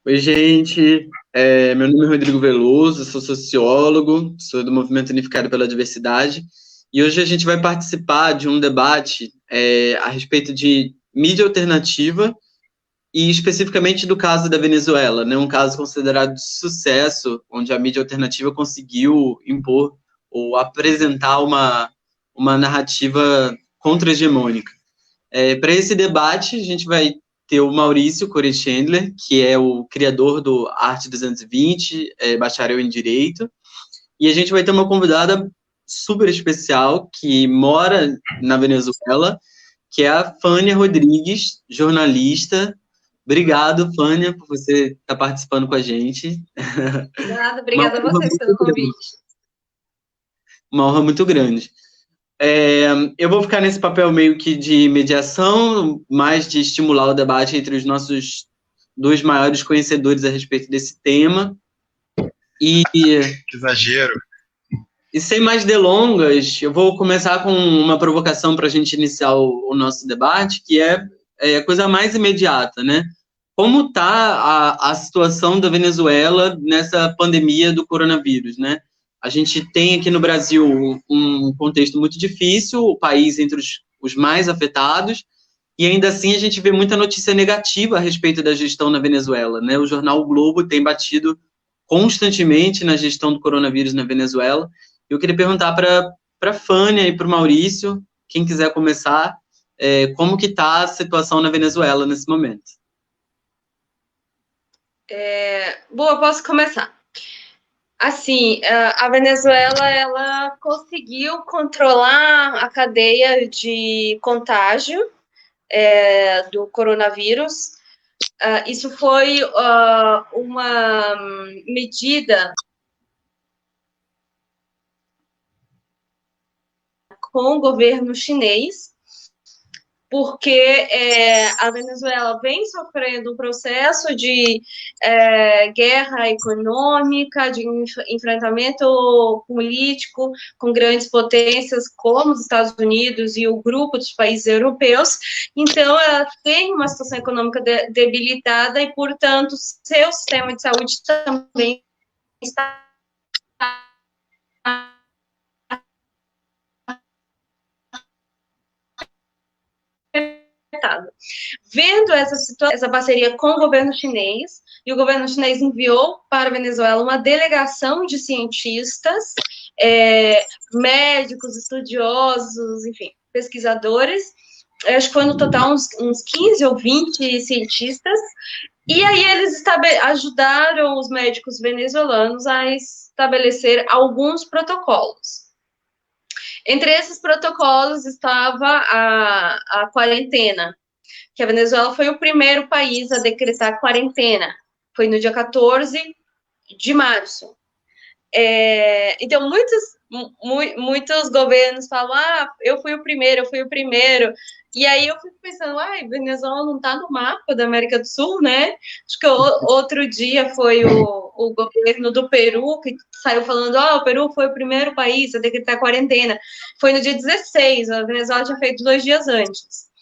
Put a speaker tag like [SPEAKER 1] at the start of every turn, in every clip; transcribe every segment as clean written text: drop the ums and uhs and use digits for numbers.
[SPEAKER 1] Oi, gente. Meu nome é Rodrigo Veloso, sou sociólogo, sou do Movimento Unificado pela Diversidade, e hoje a gente vai participar de um debate a respeito de mídia alternativa e especificamente do caso da Venezuela, né? Um caso considerado de sucesso, onde a mídia alternativa conseguiu impor ou apresentar uma narrativa contra-hegemônica. Para esse debate, a gente vai ter o Maurício Corey Chandler, que é o criador do Arte 220, bacharel em Direito, e a gente vai ter uma convidada super especial que mora na Venezuela, que é a Fânia Rodrigues, jornalista. Obrigado, Fânia, por você estar participando com a gente.
[SPEAKER 2] Obrigada a vocês pelo convite.
[SPEAKER 1] Uma honra muito grande. Eu vou ficar nesse papel meio que de mediação, mais de estimular o debate entre os nossos dois maiores conhecedores a respeito desse tema.
[SPEAKER 3] Que exagero!
[SPEAKER 1] E sem mais delongas, eu vou começar com uma provocação para a gente iniciar o nosso debate, que é a coisa mais imediata, né? Como está a situação da Venezuela nessa pandemia do coronavírus, né? A gente tem aqui no Brasil um contexto muito difícil, o país entre os mais afetados, e ainda assim a gente vê muita notícia negativa a respeito da gestão na Venezuela, né? O jornal o Globo tem batido constantemente na gestão do coronavírus na Venezuela. Eu queria perguntar para a Fânia e para o Maurício, quem quiser começar, como que está a situação na Venezuela nesse momento?
[SPEAKER 2] Boa, posso começar. Assim, a Venezuela, ela conseguiu controlar a cadeia de contágio do coronavírus. Isso foi uma medida com o governo chinês, porque a Venezuela vem sofrendo um processo de guerra econômica, de enfrentamento político com grandes potências como os Estados Unidos e o grupo dos países europeus. Então, ela tem uma situação econômica debilitada e, portanto, seu sistema de saúde também está vendo essa parceria com o governo chinês, e o governo chinês enviou para a Venezuela uma delegação de cientistas, médicos, estudiosos, enfim, pesquisadores, acho que foi no total uns 15 ou 20 cientistas, e aí eles ajudaram os médicos venezuelanos a estabelecer alguns protocolos. Entre esses protocolos estava a quarentena, que a Venezuela foi o primeiro país a decretar quarentena. Foi no dia 14 de março. Então, muitos governos falam, eu fui o primeiro. E aí eu fico pensando, Venezuela não está no mapa da América do Sul, né? Acho que outro dia foi o governo do Peru que saiu falando, o Peru foi o primeiro país a decretar quarentena. Foi no dia 16, a Venezuela tinha feito 2 dias antes.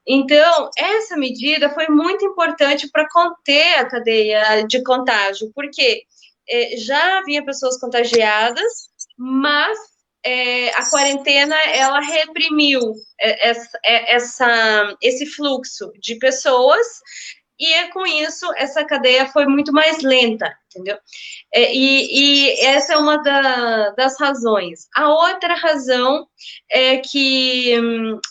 [SPEAKER 2] Então, essa medida foi muito importante para conter a cadeia de contágio, porque já havia pessoas contagiadas, mas a quarentena, ela reprimiu esse fluxo de pessoas, e com isso, essa cadeia foi muito mais lenta, entendeu? E essa é uma das razões. A outra razão é que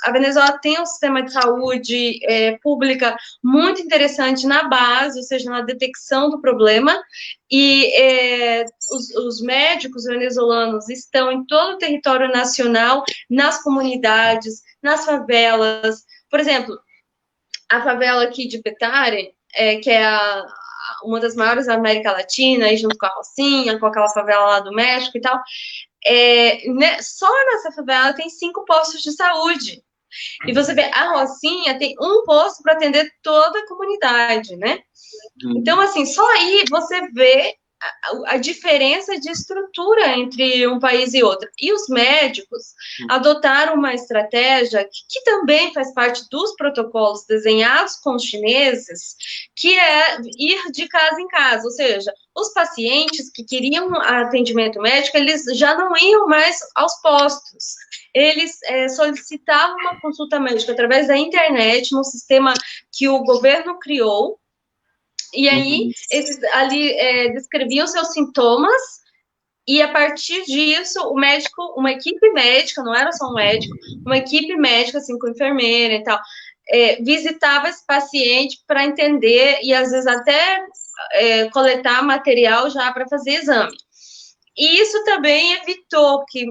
[SPEAKER 2] a Venezuela tem um sistema de saúde pública muito interessante na base, ou seja, na detecção do problema, e os médicos venezuelanos estão em todo o território nacional, nas comunidades, nas favelas. Por exemplo, a favela aqui de Petare, que é uma das maiores da América Latina, aí junto com a Rocinha, com aquela favela lá do México e tal, só nessa favela tem 5 postos de saúde. E você vê, a Rocinha tem um posto para atender toda a comunidade, né? Então, assim, só aí você vê a diferença de estrutura entre um país e outro. E os médicos adotaram uma estratégia que também faz parte dos protocolos desenhados com os chineses, que é ir de casa em casa, ou seja, os pacientes que queriam atendimento médico, eles já não iam mais aos postos. Eles solicitavam uma consulta médica através da internet, num sistema que o governo criou, e aí eles ali descreviam seus sintomas, e a partir disso, o médico, uma equipe médica, não era só um médico, uma equipe médica, assim, com enfermeira e tal, visitava esse paciente para entender e, às vezes, até coletar material já para fazer exame. E isso também evitou que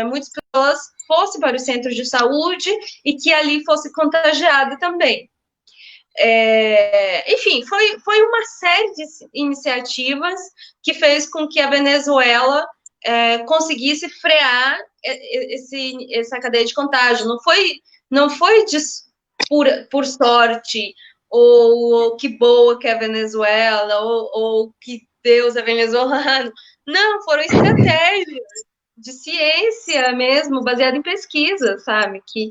[SPEAKER 2] muitas pessoas fossem para os centros de saúde e que ali fosse contagiado também. Enfim, foi uma série de iniciativas que fez com que a Venezuela conseguisse frear essa cadeia de contágio. Não foi por sorte, ou que boa que é a Venezuela, ou que Deus é venezuelano. Não, foram estratégias de ciência mesmo, baseada em pesquisa, sabe? Que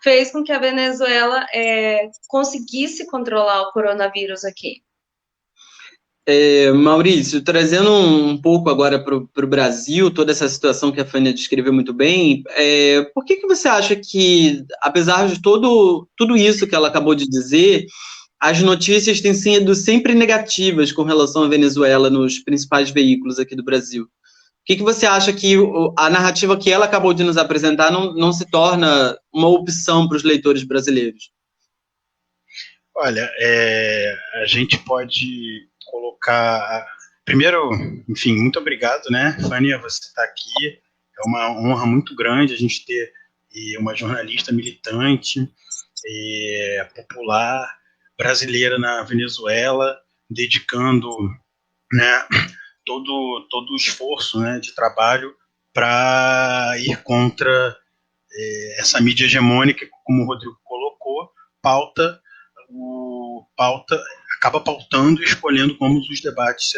[SPEAKER 2] fez com que a Venezuela conseguisse controlar o coronavírus aqui.
[SPEAKER 1] Maurício, trazendo um pouco agora para o Brasil, toda essa situação que a Fânia descreveu muito bem, por que você acha que, apesar de tudo isso que ela acabou de dizer, as notícias têm sido sempre negativas com relação à Venezuela nos principais veículos aqui do Brasil? Por que você acha que a narrativa que ela acabou de nos apresentar não se torna uma opção para os leitores brasileiros?
[SPEAKER 3] Olha, a gente pode colocar... Primeiro, enfim, muito obrigado, né, Fânia, você está aqui. É uma honra muito grande a gente ter uma jornalista militante, popular, brasileira na Venezuela, dedicando, né, todo o esforço, né, de trabalho para ir contra essa mídia hegemônica, como o Rodrigo colocou, acaba pautando e escolhendo como os debates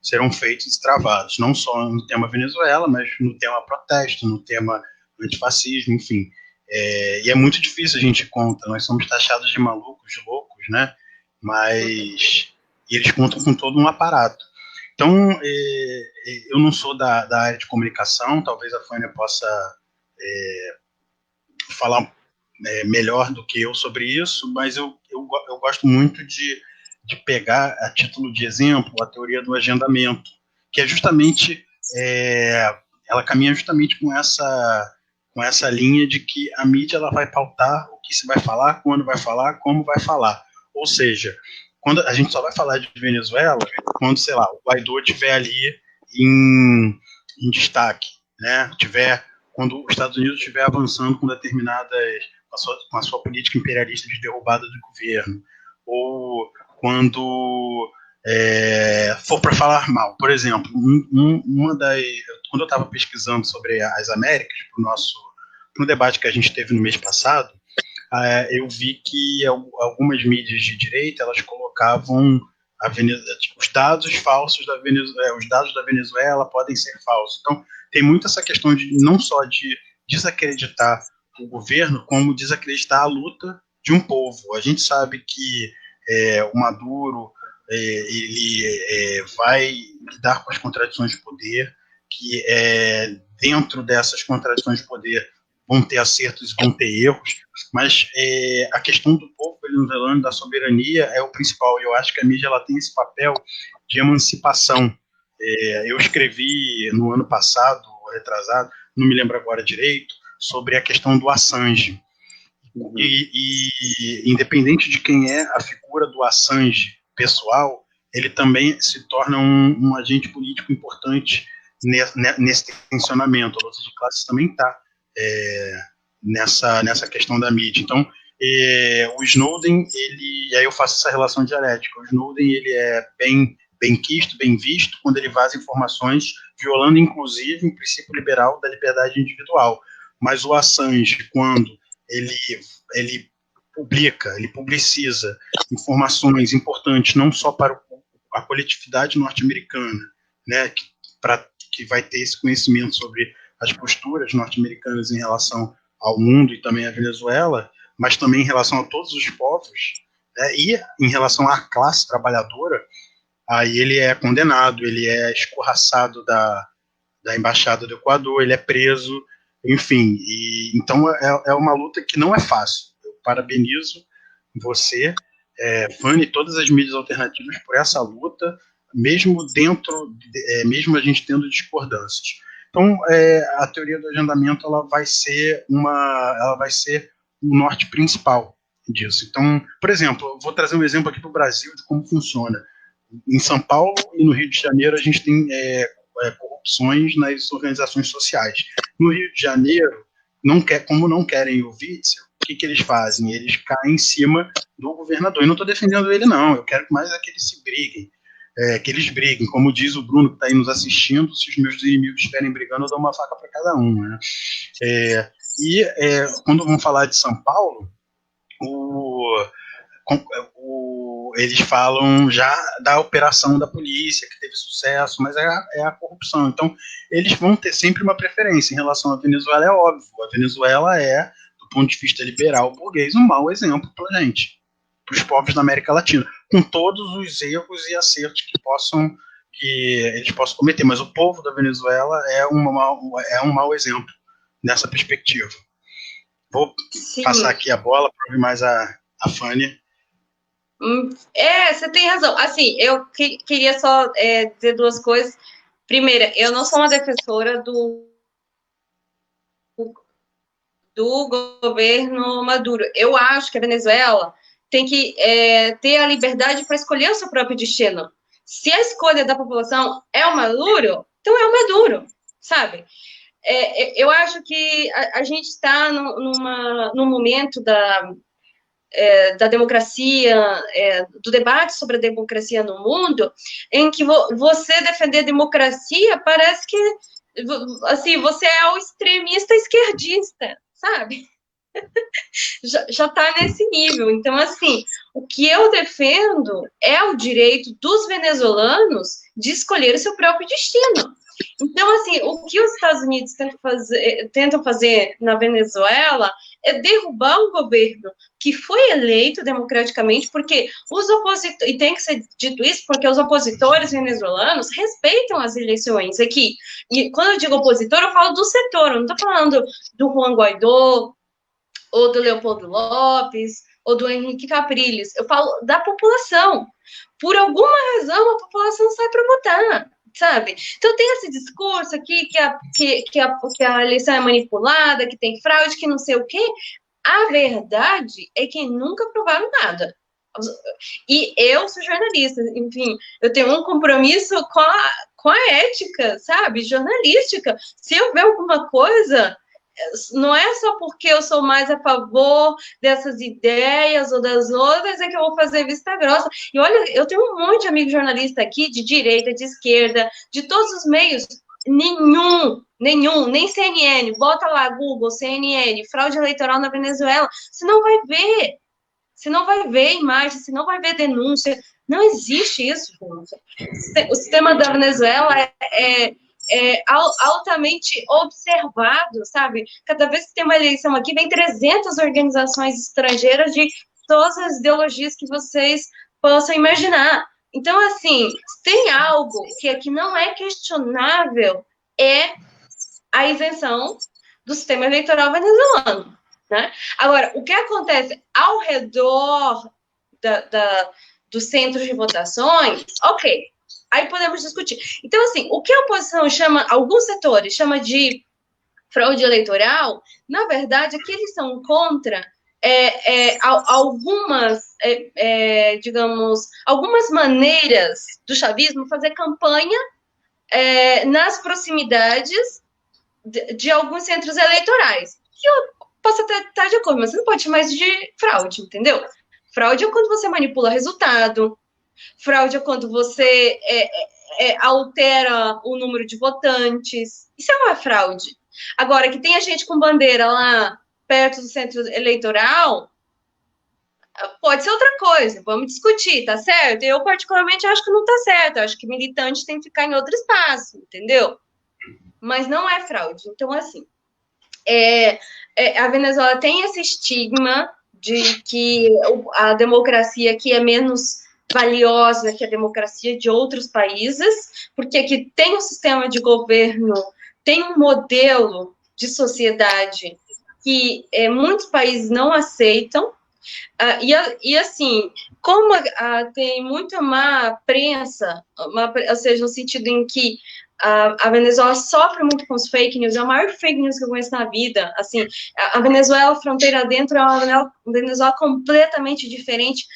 [SPEAKER 3] serão feitos e travados, não só no tema Venezuela, mas no tema protesto, no tema antifascismo, enfim. E é muito difícil a gente conta, nós somos taxados de malucos, de loucos, né? Mas eles contam com todo um aparato. Então, eu não sou da área de comunicação, talvez a Fânia possa falar melhor do que eu sobre isso, mas eu gosto muito de pegar, a título de exemplo, a teoria do agendamento, que é justamente, ela caminha justamente com essa linha de que a mídia ela vai pautar o que se vai falar, quando vai falar, como vai falar. Ou seja, quando a gente só vai falar de Venezuela quando, sei lá, o Guaidó estiver ali em destaque, né? Quando os Estados Unidos estiver avançando com com a sua política imperialista de derrubada do governo, ou quando for para falar mal. Por exemplo, quando eu estava pesquisando sobre as Américas, no debate que a gente teve no mês passado, eu vi que algumas mídias de direita elas colocavam os dados falsos da Venezuela, os dados da Venezuela podem ser falsos. Então, tem muito essa questão de não só de desacreditar o governo, como desacreditar a luta de um povo. A gente sabe que o Maduro ele vai lidar com as contradições de poder, que dentro dessas contradições de poder vão ter acertos e vão ter erros, mas a questão do povo venezuelano, da soberania, é o principal. Eu acho que a mídia ela tem esse papel de emancipação. Eu escrevi no ano passado, retrasado, não me lembro agora direito, sobre a questão do Assange. E independente de quem é a figura do Assange pessoal, ele também se torna um agente político importante nesse tensionamento. A luta de classes também está nessa questão da mídia. Então, o Snowden, e aí eu faço essa relação dialética, o Snowden ele é bem quisto, bem visto, quando ele vaza informações, violando inclusive o princípio liberal da liberdade individual. Mas o Assange, quando ele publiciza informações importantes não só para a coletividade norte-americana, né, que vai ter esse conhecimento sobre as posturas norte-americanas em relação ao mundo e também à Venezuela, mas também em relação a todos os povos, né, e em relação à classe trabalhadora, aí ele é condenado, ele é escorraçado da embaixada do Equador, ele é preso, enfim. Então é uma luta que não é fácil. Eu parabenizo você, Fanny, e todas as mídias alternativas por essa luta, mesmo mesmo a gente tendo discordâncias. Então, a teoria do agendamento ela vai ser o norte principal disso. Então, por exemplo, eu vou trazer um exemplo aqui para o Brasil de como funciona. Em São Paulo e no Rio de Janeiro a gente tem corrupções nas organizações sociais. No Rio de Janeiro, como não querem o Witzel, o que eles fazem? Eles caem em cima do governador. E não estou defendendo ele, não. Eu quero mais que eles se briguem. Que eles briguem. Como diz o Bruno, que está aí nos assistindo, se os meus inimigos estiverem brigando, eu dou uma faca para cada um. Né? Quando vamos falar de São Paulo, eles falam já da operação da polícia, que teve sucesso, mas é a corrupção. Então, eles vão ter sempre uma preferência. Em relação à Venezuela, é óbvio. A Venezuela é, do ponto de vista liberal burguês, um mau exemplo para a gente, para os povos da América Latina, com todos os erros e acertos que eles possam cometer. Mas o povo da Venezuela é um mau exemplo nessa perspectiva. Vou passar aqui a bola para ouvir mais a Fanny.
[SPEAKER 2] Você tem razão. Assim, eu queria só dizer duas coisas. Primeira, eu não sou uma defensora do governo Maduro. Eu acho que a Venezuela tem que ter a liberdade para escolher o seu próprio destino. Se a escolha da população é o Maduro, então é o Maduro, sabe? Eu acho que a gente está num momento da democracia, do debate sobre a democracia no mundo, em que você defender a democracia parece que assim, você é o extremista esquerdista, sabe? Já está nesse nível. Então, assim, o que eu defendo é o direito dos venezuelanos de escolher o seu próprio destino. Então, assim, o que os Estados Unidos tentam fazer na Venezuela é derrubar um governo que foi eleito democraticamente, porque os opositores, e tem que ser dito isso, porque os opositores venezuelanos respeitam as eleições aqui. E quando eu digo opositor, eu falo do setor, eu não estou falando do Juan Guaidó, ou do Leopoldo Lopes, ou do Henrique Capriles. Eu falo da população. Por alguma razão, a população sai para votar, sabe? Então tem esse discurso aqui que a eleição é manipulada, que tem fraude, que não sei o quê. A verdade é que nunca provaram nada. E eu sou jornalista, enfim, eu tenho um compromisso com a ética, sabe? Jornalística. Se eu ver alguma coisa, não é só porque eu sou mais a favor dessas ideias ou das outras, é que eu vou fazer vista grossa. E olha, eu tenho um monte de amigo jornalista aqui, de direita, de esquerda, de todos os meios. Nenhum, nem CNN. Bota lá, Google, CNN, fraude eleitoral na Venezuela. Você não vai ver. Você não vai ver imagem, você não vai ver denúncia. Não existe isso, gente. O sistema da Venezuela é altamente observado, sabe? Cada vez que tem uma eleição aqui, vem 300 organizações estrangeiras de todas as ideologias que vocês possam imaginar. Então, assim, tem algo que não é questionável, é a isenção do sistema eleitoral venezuelano, né? Agora, o que acontece ao redor dos centros de votações, ok, aí podemos discutir. Então, assim, o que a oposição chama, alguns setores chamam de fraude eleitoral, na verdade, é que eles são contra algumas, digamos, algumas maneiras do chavismo fazer campanha nas proximidades de alguns centros eleitorais. Que eu posso até estar de acordo, mas você não pode chamar isso de fraude, entendeu? Fraude é quando você manipula resultado. Fraude é quando você altera o número de votantes. Isso é uma fraude. Agora, que tem a gente com bandeira lá perto do centro eleitoral, Pode ser outra coisa, vamos discutir, tá certo? Eu, particularmente, acho que não tá certo. Eu acho que militante tem que ficar em outro espaço, entendeu? Mas não é fraude. Então, assim, a Venezuela tem esse estigma de que a democracia aqui é menos valiosa que a democracia de outros países, porque aqui tem um sistema de governo, tem um modelo de sociedade que muitos países não aceitam. E assim, como tem muita má prensa, ou seja, no sentido em que a Venezuela sofre muito com os fake news, é a maior fake news que eu conheço na vida. Assim, a Venezuela, fronteira dentro, é uma Venezuela completamente diferente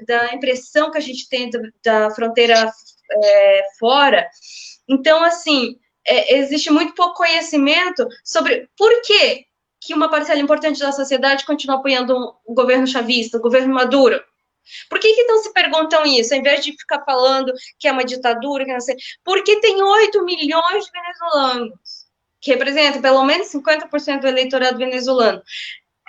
[SPEAKER 2] da impressão que a gente tem da fronteira fora. Então, assim, existe muito pouco conhecimento sobre por que uma parcela importante da sociedade continua apoiando o governo chavista, o governo Maduro. Por que não se perguntam isso, ao invés de ficar falando que é uma ditadura, que não sei, porque tem 8 milhões de venezuelanos, que representam pelo menos 50% do eleitorado venezuelano,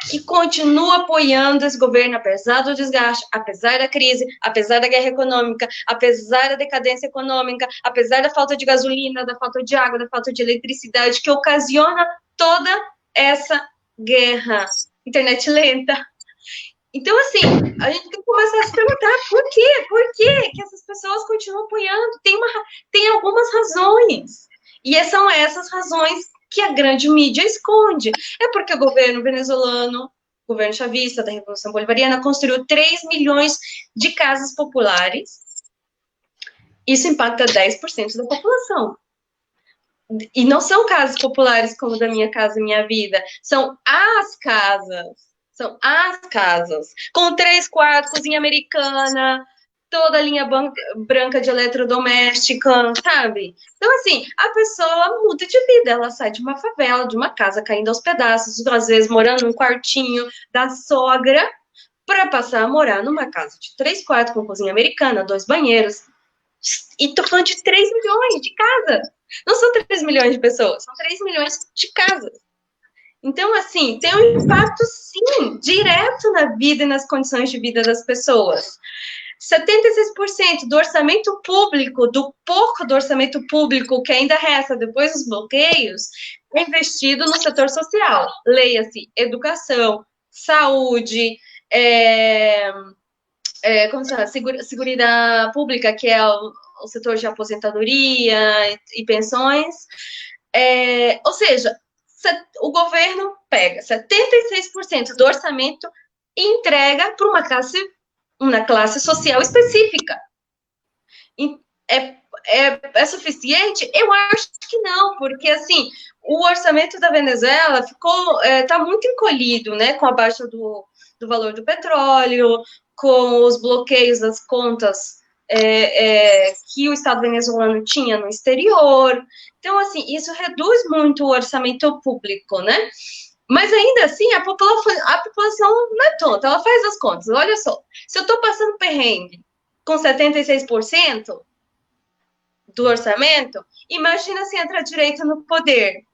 [SPEAKER 2] que continua apoiando esse governo, apesar do desgaste, apesar da crise, apesar da guerra econômica, apesar da decadência econômica, apesar da falta de gasolina, da falta de água, da falta de eletricidade, que ocasiona toda essa guerra. Internet lenta. Então, assim, a gente tem que começar a se perguntar por quê? Por quê que essas pessoas continuam apoiando? Tem algumas razões. E são essas razões que a grande mídia esconde. É porque o governo venezuelano, o governo chavista da Revolução Bolivariana, construiu 3 milhões de casas populares. Isso impacta 10% da população. E não são casas populares como da Minha Casa Minha Vida, são as casas. São as casas, com 3 quartos, cozinha americana, toda a linha branca de eletrodoméstica, sabe? Então, assim, a pessoa muda de vida, ela sai de uma favela, de uma casa caindo aos pedaços, às vezes morando num quartinho da sogra, para passar a morar numa casa de 3 quartos, com cozinha americana, 2 banheiros. E tô falando de 3 milhões de casas. Não são 3 milhões de pessoas, são 3 milhões de casas. Então, assim, tem um impacto, sim, direto na vida e nas condições de vida das pessoas. 76% do orçamento público, do pouco do orçamento público que ainda resta depois dos bloqueios, é investido no setor social. Leia-se educação, saúde, como se chama? Seguridade pública, que é o setor de aposentadoria e pensões. Ou seja, o governo pega 76% do orçamento e entrega para uma classe social específica. É suficiente? Eu acho que não, porque, assim, o orçamento da Venezuela está muito encolhido, né, com a baixa do valor do petróleo, com os bloqueios das contas que o Estado venezuelano tinha no exterior. Então, assim, isso reduz muito o orçamento público, né? Mas, ainda assim, a população não é tonta, ela faz as contas. Olha só, se eu estou passando perrengue com 76% do orçamento, imagina se entra a direita no poder.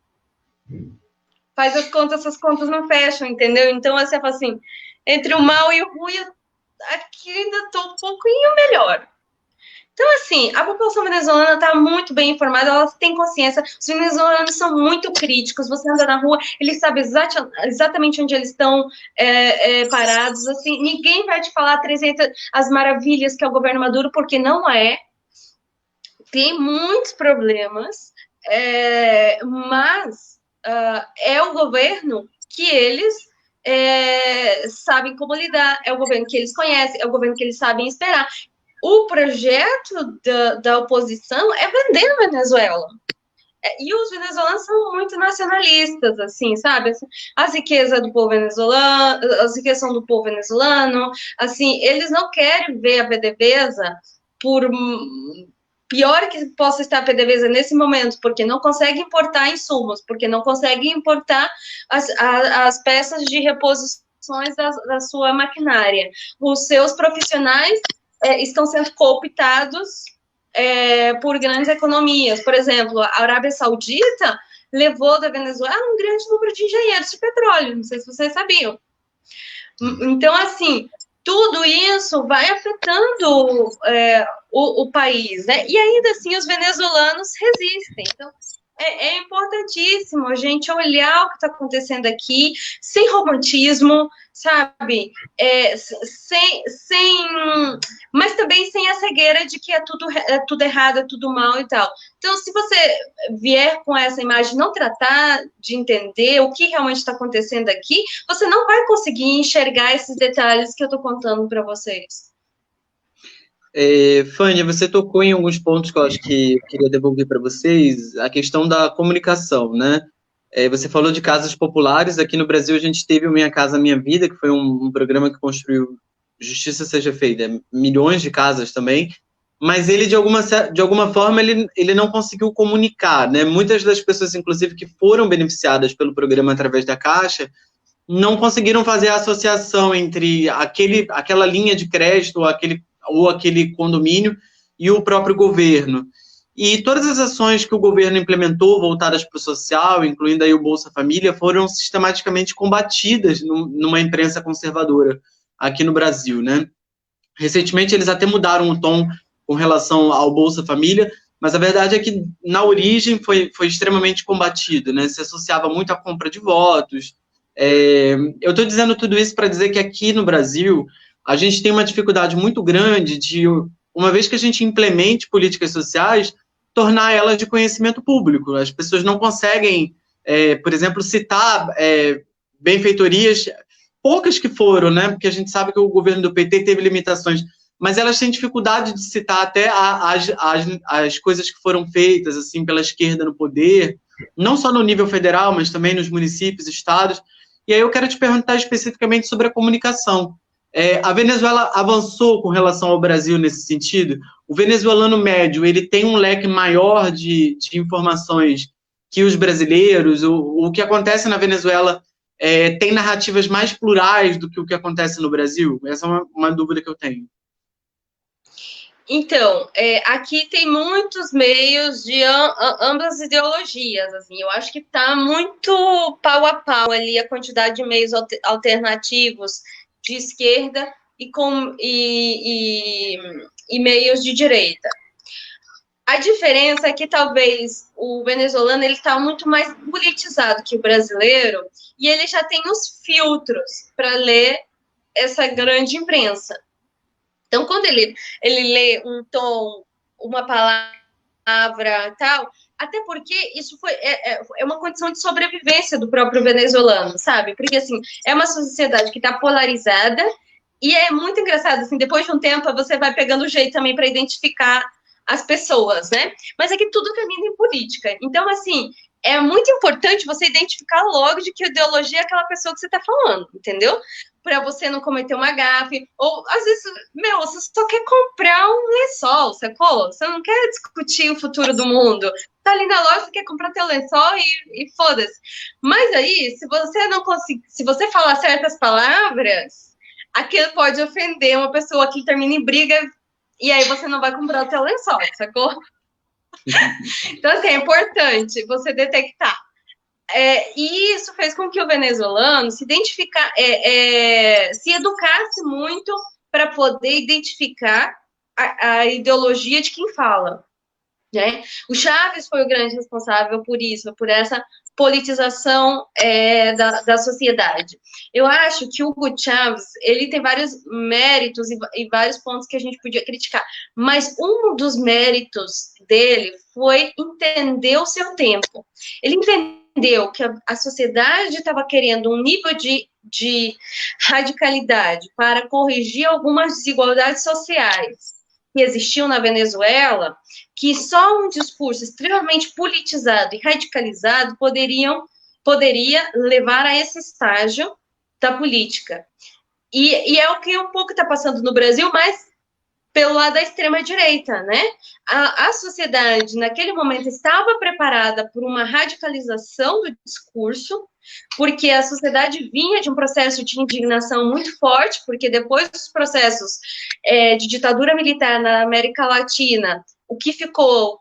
[SPEAKER 2] Faz as contas, essas contas não fecham, entendeu? Então, você fala assim, entre o mal e o ruim, aqui ainda estou um pouquinho melhor. Então, assim, a população venezuelana está muito bem informada, ela tem consciência, os venezuelanos são muito críticos, você anda na rua, eles sabem exatamente onde eles estão parados, assim, ninguém vai te falar 300 as maravilhas que é o governo Maduro, porque não é, tem muitos problemas, mas é o governo que eles sabem como lidar, é o governo que eles conhecem, é o governo que eles sabem esperar. O projeto da oposição é vender a Venezuela. E os venezuelanos são muito nacionalistas, assim, sabe? As riquezas do povo venezuelano, as riquezas são do povo venezuelano, assim, eles não querem ver a PDVSA por pior que possa estar a PDVSA nesse momento, porque não consegue importar insumos, porque não consegue importar as peças de reposições da sua maquinária. Os seus profissionais estão sendo cooptados por grandes economias. Por exemplo, a Arábia Saudita levou da Venezuela um grande número de engenheiros de petróleo, não sei se vocês sabiam. Então, assim, tudo isso vai afetando o país, né? E ainda assim os venezuelanos resistem. Então, é importantíssimo a gente olhar o que está acontecendo aqui, sem romantismo, sabe? Mas também sem a cegueira de que é tudo errado, é tudo mal e tal. Então, se você vier com essa imagem, não tratar de entender o que realmente está acontecendo aqui, você não vai conseguir enxergar esses detalhes que eu estou contando para vocês.
[SPEAKER 1] Fânia, você tocou em alguns pontos que eu acho que eu queria devolver para vocês, a questão da comunicação, né? Você falou de casas populares, aqui no Brasil a gente teve o Minha Casa Minha Vida, que foi um programa que construiu, justiça seja feita, milhões de casas também, mas ele, de alguma forma, ele não conseguiu comunicar, né? Muitas das pessoas, inclusive, que foram beneficiadas pelo programa através da Caixa, não conseguiram fazer a associação entre aquela linha de crédito ou aquele condomínio e o próprio governo. E todas as ações que o governo implementou voltadas para o social, incluindo aí o Bolsa Família, foram sistematicamente combatidas numa imprensa conservadora aqui no Brasil, né? Recentemente eles até mudaram o tom com relação ao Bolsa Família, mas a verdade é que na origem foi extremamente combatido, né? Se associava muito à compra de votos. Eu estou dizendo tudo isso para dizer que aqui no Brasil a gente tem uma dificuldade muito grande de, uma vez que a gente implemente políticas sociais, tornar elas de conhecimento público. As pessoas não conseguem, por exemplo, citar benfeitorias, poucas que foram, né? Porque a gente sabe que o governo do PT teve limitações, mas elas têm dificuldade de citar até as coisas que foram feitas assim pela esquerda no poder, não só no nível federal, mas também nos municípios, estados. E aí eu quero te perguntar especificamente sobre a comunicação. A Venezuela avançou com relação ao Brasil nesse sentido? O venezuelano médio, ele tem um leque maior de informações que os brasileiros? O que acontece na Venezuela tem narrativas mais plurais do que o que acontece no Brasil? Essa é uma dúvida que eu tenho.
[SPEAKER 2] Então, aqui tem muitos meios de ambas ideologias, assim, eu acho que está muito pau a pau ali a quantidade de meios alternativos de esquerda e meios de direita. A diferença é que talvez o venezuelano ele está muito mais politizado que o brasileiro e ele já tem os filtros para ler essa grande imprensa. Então, quando ele lê um tom, uma palavra tal, até porque isso é uma condição de sobrevivência do próprio venezuelano, sabe? Porque, assim, é uma sociedade que está polarizada e é muito engraçado, assim, depois de um tempo você vai pegando o jeito também para identificar as pessoas, né? Mas é que tudo caminha em política. Então, assim, é muito importante você identificar logo de que ideologia é aquela pessoa que você está falando, entendeu? Para você não cometer uma gafe, ou às vezes, você só quer comprar um lençol, sacou? Você não quer discutir o futuro do mundo. Tá ali na loja, você quer comprar teu lençol e foda-se. Mas aí, se você não conseguir, se você falar certas palavras, aquilo pode ofender uma pessoa que termina em briga, e aí você não vai comprar o teu lençol, sacou? Então, assim, é importante você detectar. E isso fez com que o venezuelano se educasse muito para poder identificar a ideologia de quem fala, né? O Chávez foi o grande responsável por isso, por essa politização da sociedade. Eu acho que o Hugo Chávez, ele tem vários méritos e vários pontos que a gente podia criticar, mas um dos méritos dele foi entender o seu tempo. Ele entendeu que a sociedade estava querendo um nível de radicalidade para corrigir algumas desigualdades sociais que existiam na Venezuela, que só um discurso extremamente politizado e radicalizado poderia levar a esse estágio da política. E é o que um pouco está passando no Brasil, mas pelo lado da extrema-direita, né? A sociedade, naquele momento, estava preparada por uma radicalização do discurso, porque a sociedade vinha de um processo de indignação muito forte, porque depois dos processos de ditadura militar na América Latina, o que ficou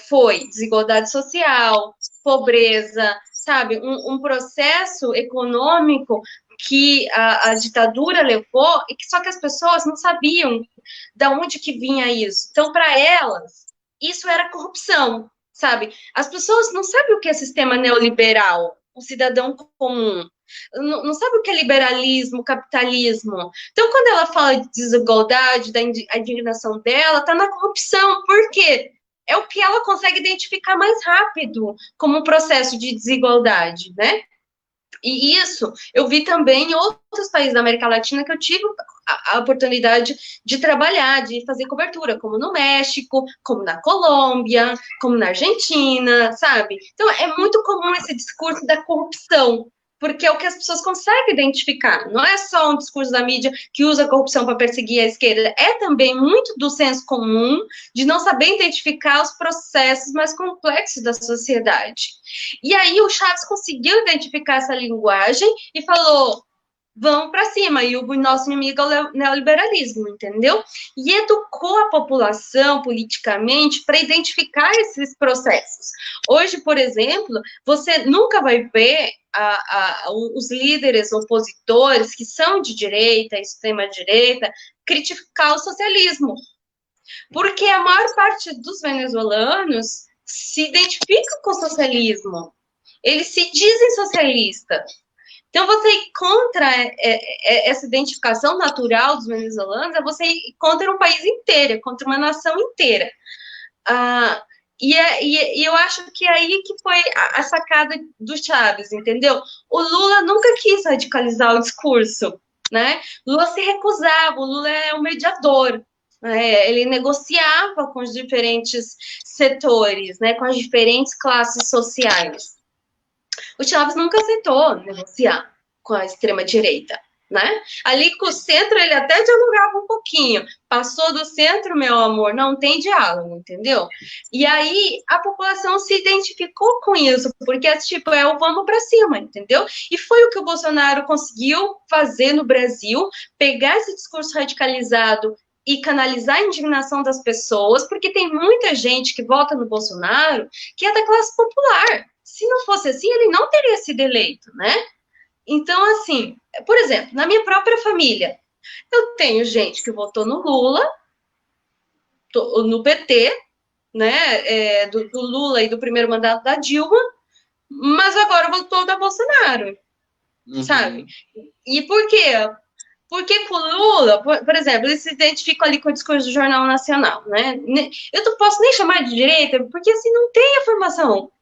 [SPEAKER 2] foi desigualdade social, pobreza, sabe? Um processo econômico que a ditadura levou, e que só que as pessoas não sabiam de onde que vinha isso. Então, para elas, isso era corrupção, sabe? As pessoas não sabem o que é sistema neoliberal, o cidadão comum. Não sabe o que é liberalismo, capitalismo. Então, quando ela fala de desigualdade, da indignação dela, está na corrupção. Por quê? É o que ela consegue identificar mais rápido como um processo de desigualdade, né? E isso eu vi também em outros países da América Latina que eu tive a oportunidade de trabalhar, de fazer cobertura, como no México, como na Colômbia, como na Argentina, sabe? Então, é muito comum esse discurso da corrupção, porque é o que as pessoas conseguem identificar. Não é só um discurso da mídia que usa a corrupção para perseguir a esquerda, é também muito do senso comum de não saber identificar os processos mais complexos da sociedade. E aí o Chaves conseguiu identificar essa linguagem e falou: vamos para cima, e o nosso inimigo é o neoliberalismo, entendeu? E educou a população politicamente para identificar esses processos. Hoje, por exemplo, você nunca vai ver os líderes opositores que são de direita, extrema-direita, criticar o socialismo, porque a maior parte dos venezuelanos se identifica com o socialismo, eles se dizem socialistas. Então, você encontra essa identificação natural dos venezuelanos, você encontra um país inteiro, encontra uma nação inteira. E eu acho que é aí que foi a sacada do Chaves, entendeu? O Lula nunca quis radicalizar o discurso, né? Lula se recusava, o Lula é um mediador, né? Ele negociava com os diferentes setores, né? Com as diferentes classes sociais. O Chaves nunca aceitou negociar com a extrema-direita, né? Ali com o centro ele até dialogava um pouquinho. Passou do centro, meu amor, não tem diálogo, entendeu? E aí a população se identificou com isso, porque tipo, é o vamos para cima, entendeu? E foi o que o Bolsonaro conseguiu fazer no Brasil, pegar esse discurso radicalizado e canalizar a indignação das pessoas, porque tem muita gente que vota no Bolsonaro que é da classe popular. Se não fosse assim, ele não teria sido eleito, né? Então, assim, por exemplo, na minha própria família, eu tenho gente que votou no Lula, no PT, né, do Lula e do primeiro mandato da Dilma, mas agora votou da Bolsonaro, sabe? E por quê? Porque com o Lula, por exemplo, eles se identificam ali com o discurso do Jornal Nacional, né? Eu não posso nem chamar de direita, porque assim, não tem a formação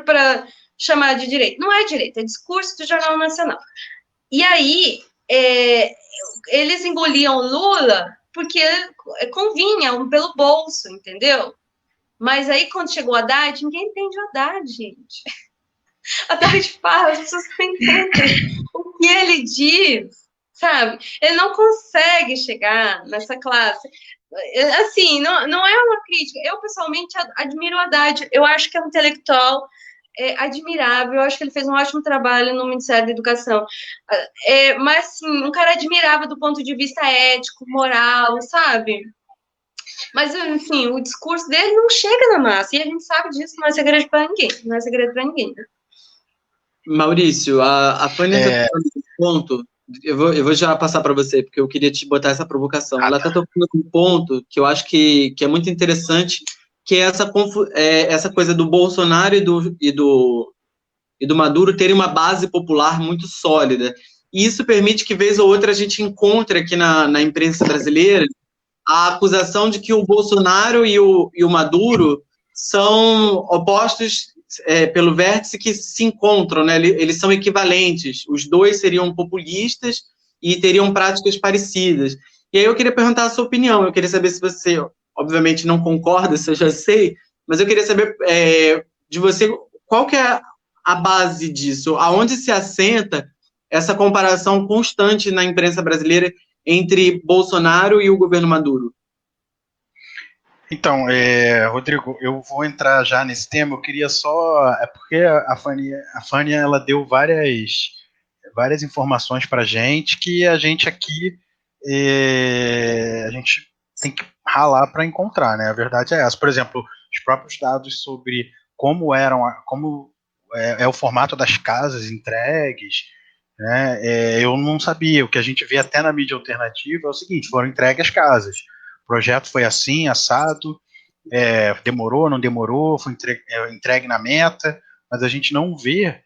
[SPEAKER 2] para chamar de direita. Não é direita, é discurso do Jornal Nacional. E aí, eles engoliam Lula porque convinha pelo bolso, entendeu? Mas aí, quando chegou o Haddad, ninguém entende o Haddad, gente. Haddad fala, as pessoas não entendem o que ele diz, sabe? Ele não consegue chegar nessa classe. Assim, não é uma crítica. Eu, pessoalmente, admiro o Haddad. Eu acho que é um intelectual admirável. Eu acho que ele fez um ótimo trabalho no Ministério da Educação. Mas, assim, um cara admirável do ponto de vista ético, moral, sabe? Mas, enfim, o discurso dele não chega na massa. E a gente sabe disso, não é segredo para ninguém. Não é segredo para ninguém.
[SPEAKER 1] Maurício, a Fanny está tocando um ponto. Eu vou já passar para você, porque eu queria te botar essa provocação. Ela está tocando um ponto que eu acho que é muito interessante, que é essa coisa do Bolsonaro e do Maduro terem uma base popular muito sólida. E isso permite que, vez ou outra, a gente encontre aqui na imprensa brasileira a acusação de que o Bolsonaro e o Maduro são opostos pelo vértice que se encontram, né? Eles são equivalentes. Os dois seriam populistas e teriam práticas parecidas. E aí eu queria perguntar a sua opinião. Eu queria saber se você, obviamente, não concorda, isso eu já sei, mas eu queria saber de você qual que é a base disso, aonde se assenta essa comparação constante na imprensa brasileira entre Bolsonaro e o governo Maduro.
[SPEAKER 3] Então, Rodrigo, eu vou entrar já nesse tema. Eu queria só... porque a Fanny ela deu várias informações para a gente que a gente aqui a gente tem que ralar para encontrar, né? A verdade é essa. Por exemplo, os próprios dados sobre como é o formato das casas entregues, né? Eu não sabia. O que a gente vê até na mídia alternativa é o seguinte: foram entregues as casas. O projeto foi assim, assado, demorou, não demorou, foi entregue na meta, mas a gente não vê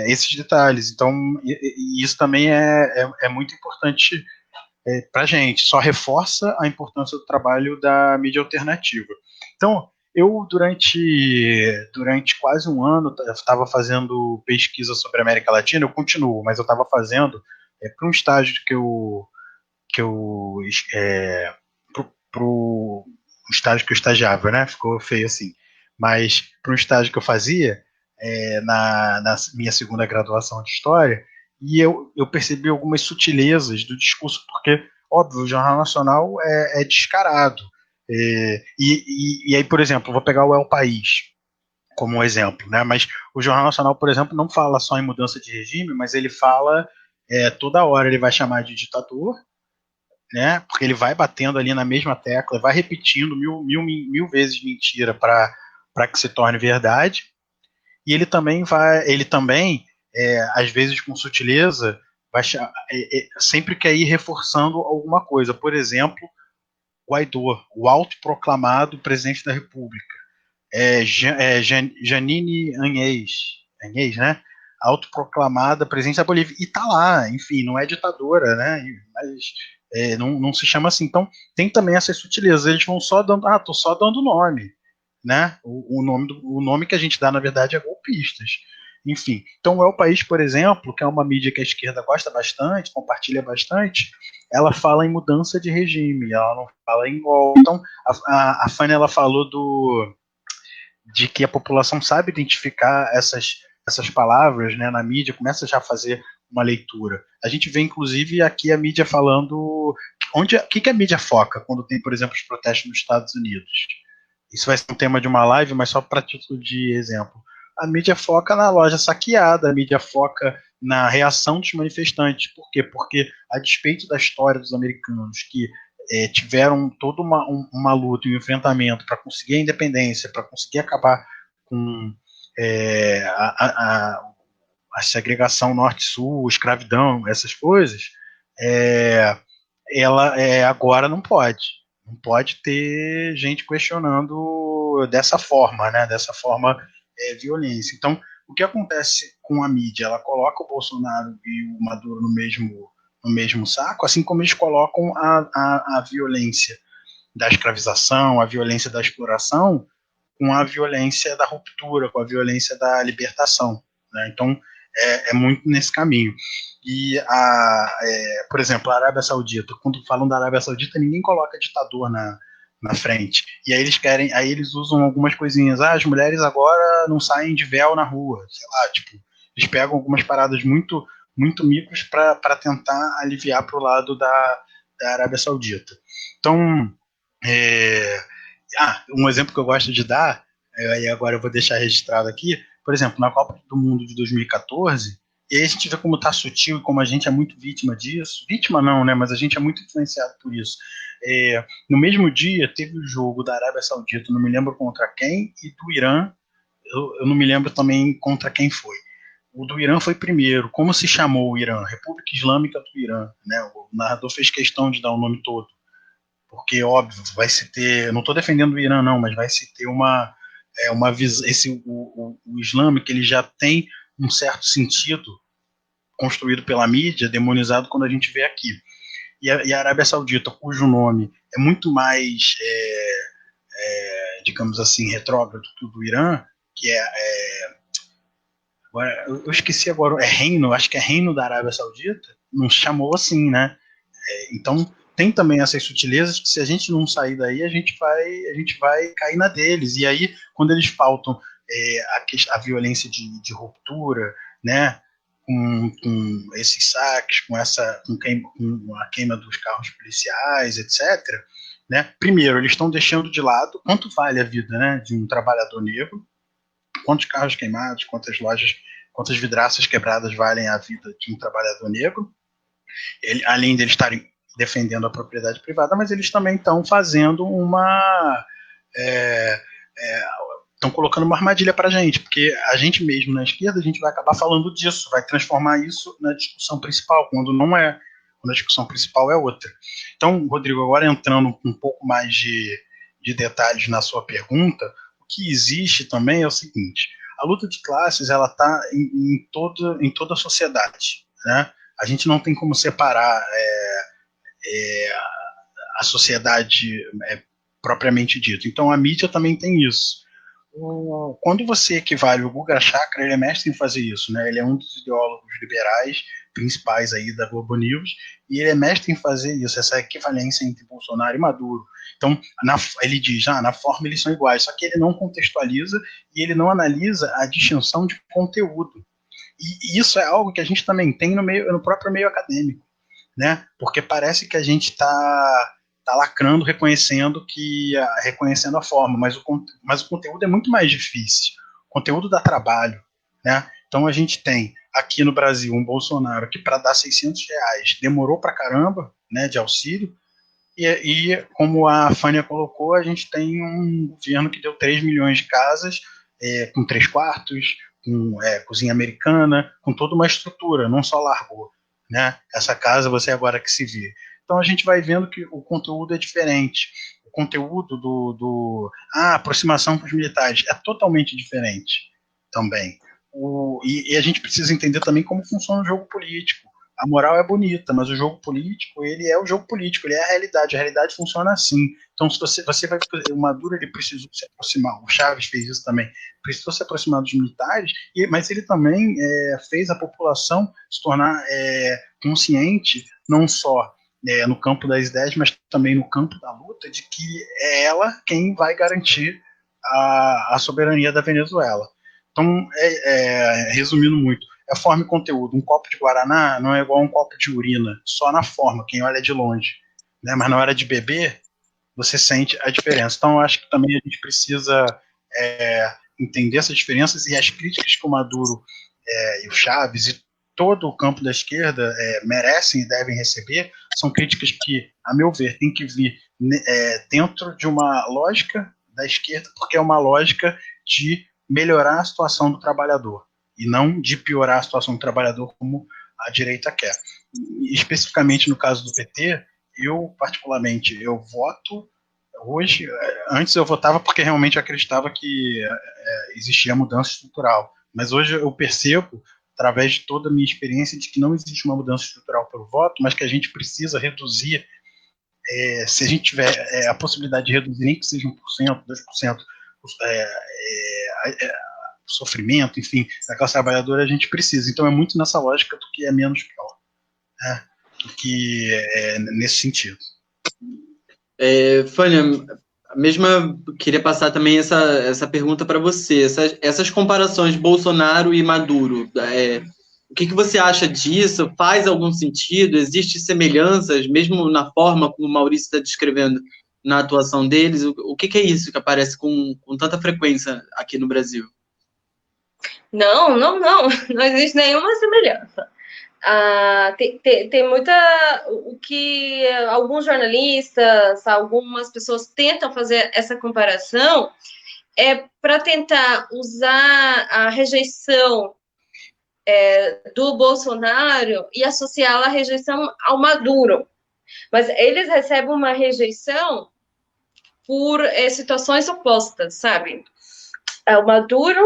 [SPEAKER 3] esses detalhes. Então, e isso também é muito importante para a gente, só reforça a importância do trabalho da mídia alternativa. Então, eu, durante quase um ano, estava fazendo pesquisa sobre a América Latina, eu continuo, mas eu estava fazendo para um estágio que eu pro estágio que eu estagiava, né? Ficou feio assim. Mas para um estágio que eu fazia na minha segunda graduação de História, e eu percebi algumas sutilezas do discurso, porque, óbvio, o Jornal Nacional é descarado. E aí, por exemplo, vou pegar o El País como um exemplo, né? Mas o Jornal Nacional, por exemplo, não fala só em mudança de regime, mas ele fala toda hora, ele vai chamar de ditador, né? Porque ele vai batendo ali na mesma tecla, vai repetindo mil vezes mentira para que se torne verdade. E ele também, às vezes com sutileza, sempre quer ir reforçando alguma coisa. Por exemplo, Guaidó, o autoproclamado presidente da República. Janine Áñez, né? Autoproclamada presidente da Bolívia. E tá lá, enfim, não é ditadora, né? Mas não se chama assim. Então, tem também essas sutilezas. Eles vão só dando, tô só dando nome, né? O nome que a gente dá, na verdade, é golpistas. Enfim, então o El País, por exemplo, que é uma mídia que a esquerda gosta bastante, compartilha bastante, ela fala em mudança de regime, ela não fala em golpe. Então, a Fanny, ela falou de que a população sabe identificar essas palavras, né, na mídia, começa já a fazer uma leitura. A gente vê, inclusive, aqui a mídia falando... O que a mídia foca quando tem, por exemplo, os protestos nos Estados Unidos? Isso vai ser um tema de uma live, mas só para título de exemplo. A mídia foca na loja saqueada, a mídia foca na reação dos manifestantes. Por quê? Porque, a despeito da história dos americanos, que tiveram toda uma luta e um enfrentamento para conseguir a independência, para conseguir acabar com a segregação norte-sul, escravidão, essas coisas, ela agora não pode. Não pode ter gente questionando dessa forma, né? Dessa forma violência. Então, o que acontece com a mídia? Ela coloca o Bolsonaro e o Maduro no mesmo saco, assim como eles colocam a violência da escravização, a violência da exploração, com a violência da ruptura, com a violência da libertação, né? Então, é muito nesse caminho. E, por exemplo, a Arábia Saudita, quando falam da Arábia Saudita, ninguém coloca ditador na frente. E aí eles usam algumas coisinhas. As mulheres agora não saem de véu na rua, sei lá, tipo, eles pegam algumas paradas muito, muito micros para tentar aliviar para o lado da Arábia Saudita. Então, um exemplo que eu gosto de dar, e agora eu vou deixar registrado aqui, por exemplo, na Copa do Mundo de 2014, e aí a gente vê como está sutil e como a gente é muito vítima disso. Vítima não, né? Mas a gente é muito influenciado por isso. No mesmo dia, teve o jogo da Arábia Saudita, não me lembro contra quem, e do Irã, eu não me lembro também contra quem foi. O do Irã foi primeiro. Como se chamou o Irã? República Islâmica do Irã, né? O narrador fez questão de dar o nome todo. Porque, óbvio, vai se ter... Eu não estou defendendo o Irã, não, mas vai se ter uma visão... O islâmico, ele já tem um certo sentido construído pela mídia, demonizado quando a gente vê aqui. E a Arábia Saudita, cujo nome é muito mais, digamos assim, retrógrado que o do Irã, que agora, eu esqueci agora, reino, acho que é reino da Arábia Saudita, não chamou assim, né? Então, tem também essas sutilezas que, se a gente não sair daí, a gente vai cair na deles. E aí, quando eles pautam a violência de ruptura, né? Com esses saques, com a queima dos carros policiais, etc., né? Primeiro, eles estão deixando de lado quanto vale a vida, né, de um trabalhador negro, quantos carros queimados, quantas vidraças quebradas valem a vida de um trabalhador negro, além de eles estarem defendendo a propriedade privada, mas eles também estão fazendo estão colocando uma armadilha para a gente, porque a gente mesmo na esquerda, a gente vai acabar falando disso, vai transformar isso na discussão principal, quando não é, quando a discussão principal é outra. Então, Rodrigo, agora entrando um pouco mais de detalhes na sua pergunta, o que existe também é o seguinte: a luta de classes ela está em toda a sociedade, né? A gente não tem como separar a sociedade propriamente dita. Então, a mídia também tem isso. Quando você equivale o Guga Chakra, ele é mestre em fazer isso, né? Ele é um dos ideólogos liberais principais aí da Globo News, e ele é mestre em fazer isso, essa equivalência entre Bolsonaro e Maduro. Então, ele diz, na forma eles são iguais, só que ele não contextualiza e ele não analisa a distinção de conteúdo. E isso é algo que a gente também tem no próprio meio acadêmico, né? Porque parece que a gente está lacrando, reconhecendo a forma, mas o conteúdo é muito mais difícil. O conteúdo dá trabalho, né? Então a gente tem aqui no Brasil um Bolsonaro que para dar R$600 demorou pra caramba, né, de auxílio, e como a Fânia colocou, a gente tem um governo que deu 3 milhões de casas, com 3 quartos, com cozinha americana, com toda uma estrutura, não só largou, né? Essa casa você agora que se vê. Então a gente vai vendo que o conteúdo é diferente. O conteúdo aproximação com os militares é totalmente diferente também. E a gente precisa entender também como funciona o jogo político. A moral é bonita, mas o jogo político, ele é o jogo político, ele é a realidade funciona assim. Então, se você vai fazer, o Maduro, ele precisou se aproximar, o Chaves fez isso também, precisou se aproximar dos militares, mas ele também fez a população se tornar consciente, não só no campo das ideias, mas também no campo da luta, de que é ela quem vai garantir a soberania da Venezuela. Então, resumindo muito, é forma e conteúdo. Um copo de Guaraná não é igual a um copo de urina, só na forma, quem olha de longe. Né? Mas na hora de beber, você sente a diferença. Então, eu acho que também a gente precisa entender essas diferenças, e as críticas que o Maduro e o Chaves e todo o campo da esquerda merecem e devem receber, são críticas que, a meu ver, tem que vir dentro de uma lógica da esquerda, porque é uma lógica de melhorar a situação do trabalhador, e não de piorar a situação do trabalhador como a direita quer. E, especificamente no caso do PT, eu voto hoje. Antes eu votava porque realmente eu acreditava que existia mudança estrutural, mas hoje eu percebo, através de toda a minha experiência, de que não existe uma mudança estrutural pelo voto, mas que a gente precisa reduzir, se a gente tiver a possibilidade de reduzir nem que seja 1%, 2%, sofrimento, enfim, da classe trabalhadora, a gente precisa. Então é muito nessa lógica do que é menos pior, né? Do que nesse sentido.
[SPEAKER 1] Fânia, queria passar também essa pergunta para você. Essas comparações Bolsonaro e Maduro, o que você acha disso? Faz algum sentido? Existem semelhanças, mesmo na forma como o Maurício está descrevendo, na atuação deles? O que é isso que aparece com tanta frequência aqui no Brasil?
[SPEAKER 2] Não existe nenhuma semelhança. Tem muita. O que alguns jornalistas, algumas pessoas tentam fazer essa comparação para tentar usar a rejeição do Bolsonaro e associá-la à rejeição ao Maduro. Mas eles recebem uma rejeição por situações opostas, sabe? O Maduro,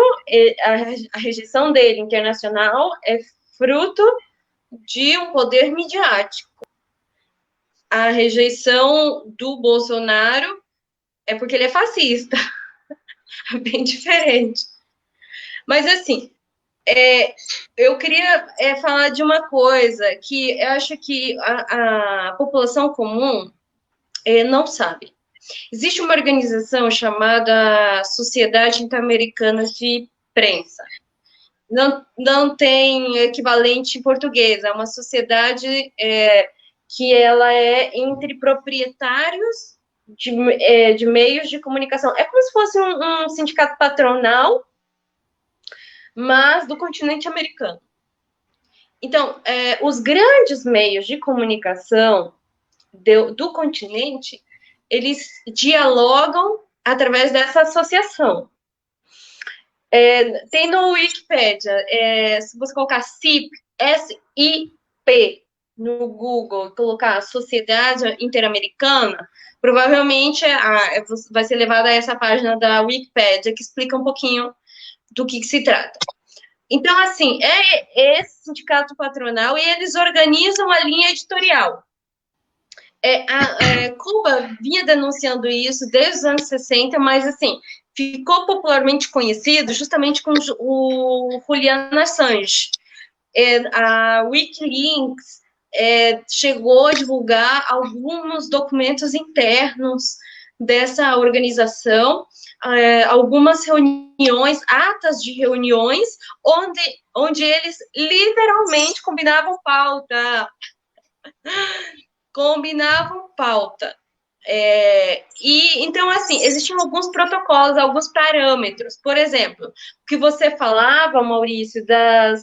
[SPEAKER 2] a rejeição dele internacional é fruto de um poder midiático. A rejeição do Bolsonaro é porque ele é fascista. É bem diferente. Mas, assim, eu queria falar de uma coisa que eu acho que a população comum não sabe. Existe uma organização chamada Sociedade Interamericana de Prensa. Não tem equivalente em português. É uma sociedade que ela é entre proprietários de meios de comunicação. É como se fosse um sindicato patronal, mas do continente americano. Então, os grandes meios de comunicação do continente, eles dialogam através dessa associação. Tem no Wikipedia, se você colocar SIP, S-I-P, no Google, colocar Sociedade Interamericana, provavelmente vai ser levado a essa página da Wikipedia, que explica um pouquinho do que se trata. Então, assim, esse sindicato patronal, e eles organizam a linha editorial. Cuba vinha denunciando isso desde os anos 60, mas, assim, ficou popularmente conhecido justamente com o Julian Assange. A Wikileaks chegou a divulgar alguns documentos internos dessa organização, algumas reuniões, atas de reuniões, onde eles literalmente combinavam pauta. Então, assim, existiam alguns protocolos, alguns parâmetros. Por exemplo, o que você falava, Maurício,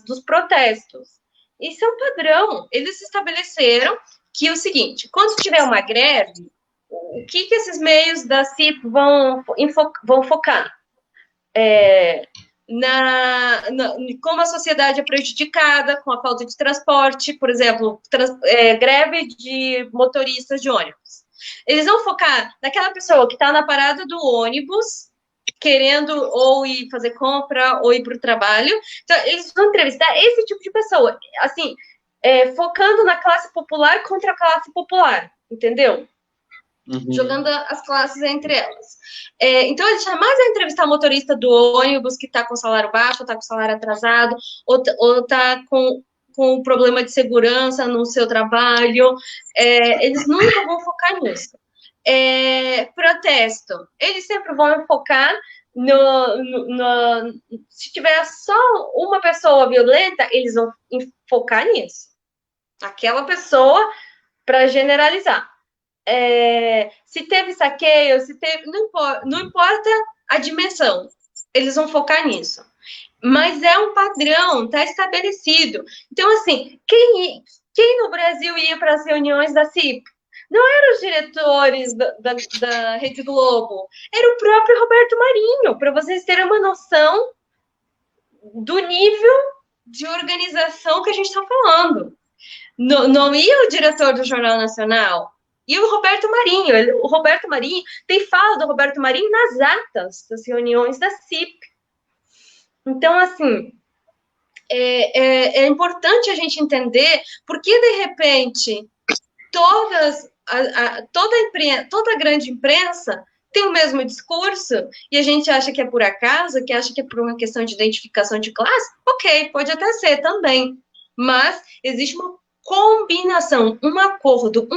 [SPEAKER 2] dos protestos. Isso é um padrão. Eles estabeleceram que é o seguinte, quando tiver uma greve, o que esses meios da CIP vão focar? Como a sociedade é prejudicada com a falta de transporte, por exemplo, greve de motoristas de ônibus. Eles vão focar naquela pessoa que está na parada do ônibus, querendo ou ir fazer compra, ou ir para o trabalho. Então, eles vão entrevistar esse tipo de pessoa, assim, focando na classe popular contra a classe popular, entendeu? Uhum. Jogando as classes entre elas. Então, ele jamais vai entrevistar o motorista do ônibus que está com salário baixo, ou está com salário atrasado, ou está com problema de segurança no seu trabalho. Eles nunca vão focar nisso. Protesto. Eles sempre vão focar se tiver só uma pessoa violenta, eles vão focar nisso. Aquela pessoa, para generalizar. Se teve saqueio, não importa a dimensão, eles vão focar nisso. Mas é um padrão, está estabelecido. Então, assim, quem no Brasil ia para as reuniões da CIP? Não eram os diretores da Rede Globo, era o próprio Roberto Marinho, para vocês terem uma noção do nível de organização que a gente está falando. Não ia o diretor do Jornal Nacional, e o Roberto Marinho. O Roberto Marinho, tem fala do Roberto Marinho nas atas das reuniões da CIP. Então, assim, é importante a gente entender por que, de repente, toda a grande imprensa tem o mesmo discurso, e a gente acha que é por acaso, que acha que é por uma questão de identificação de classe. Ok, pode até ser também, mas existe uma combinação, um acordo,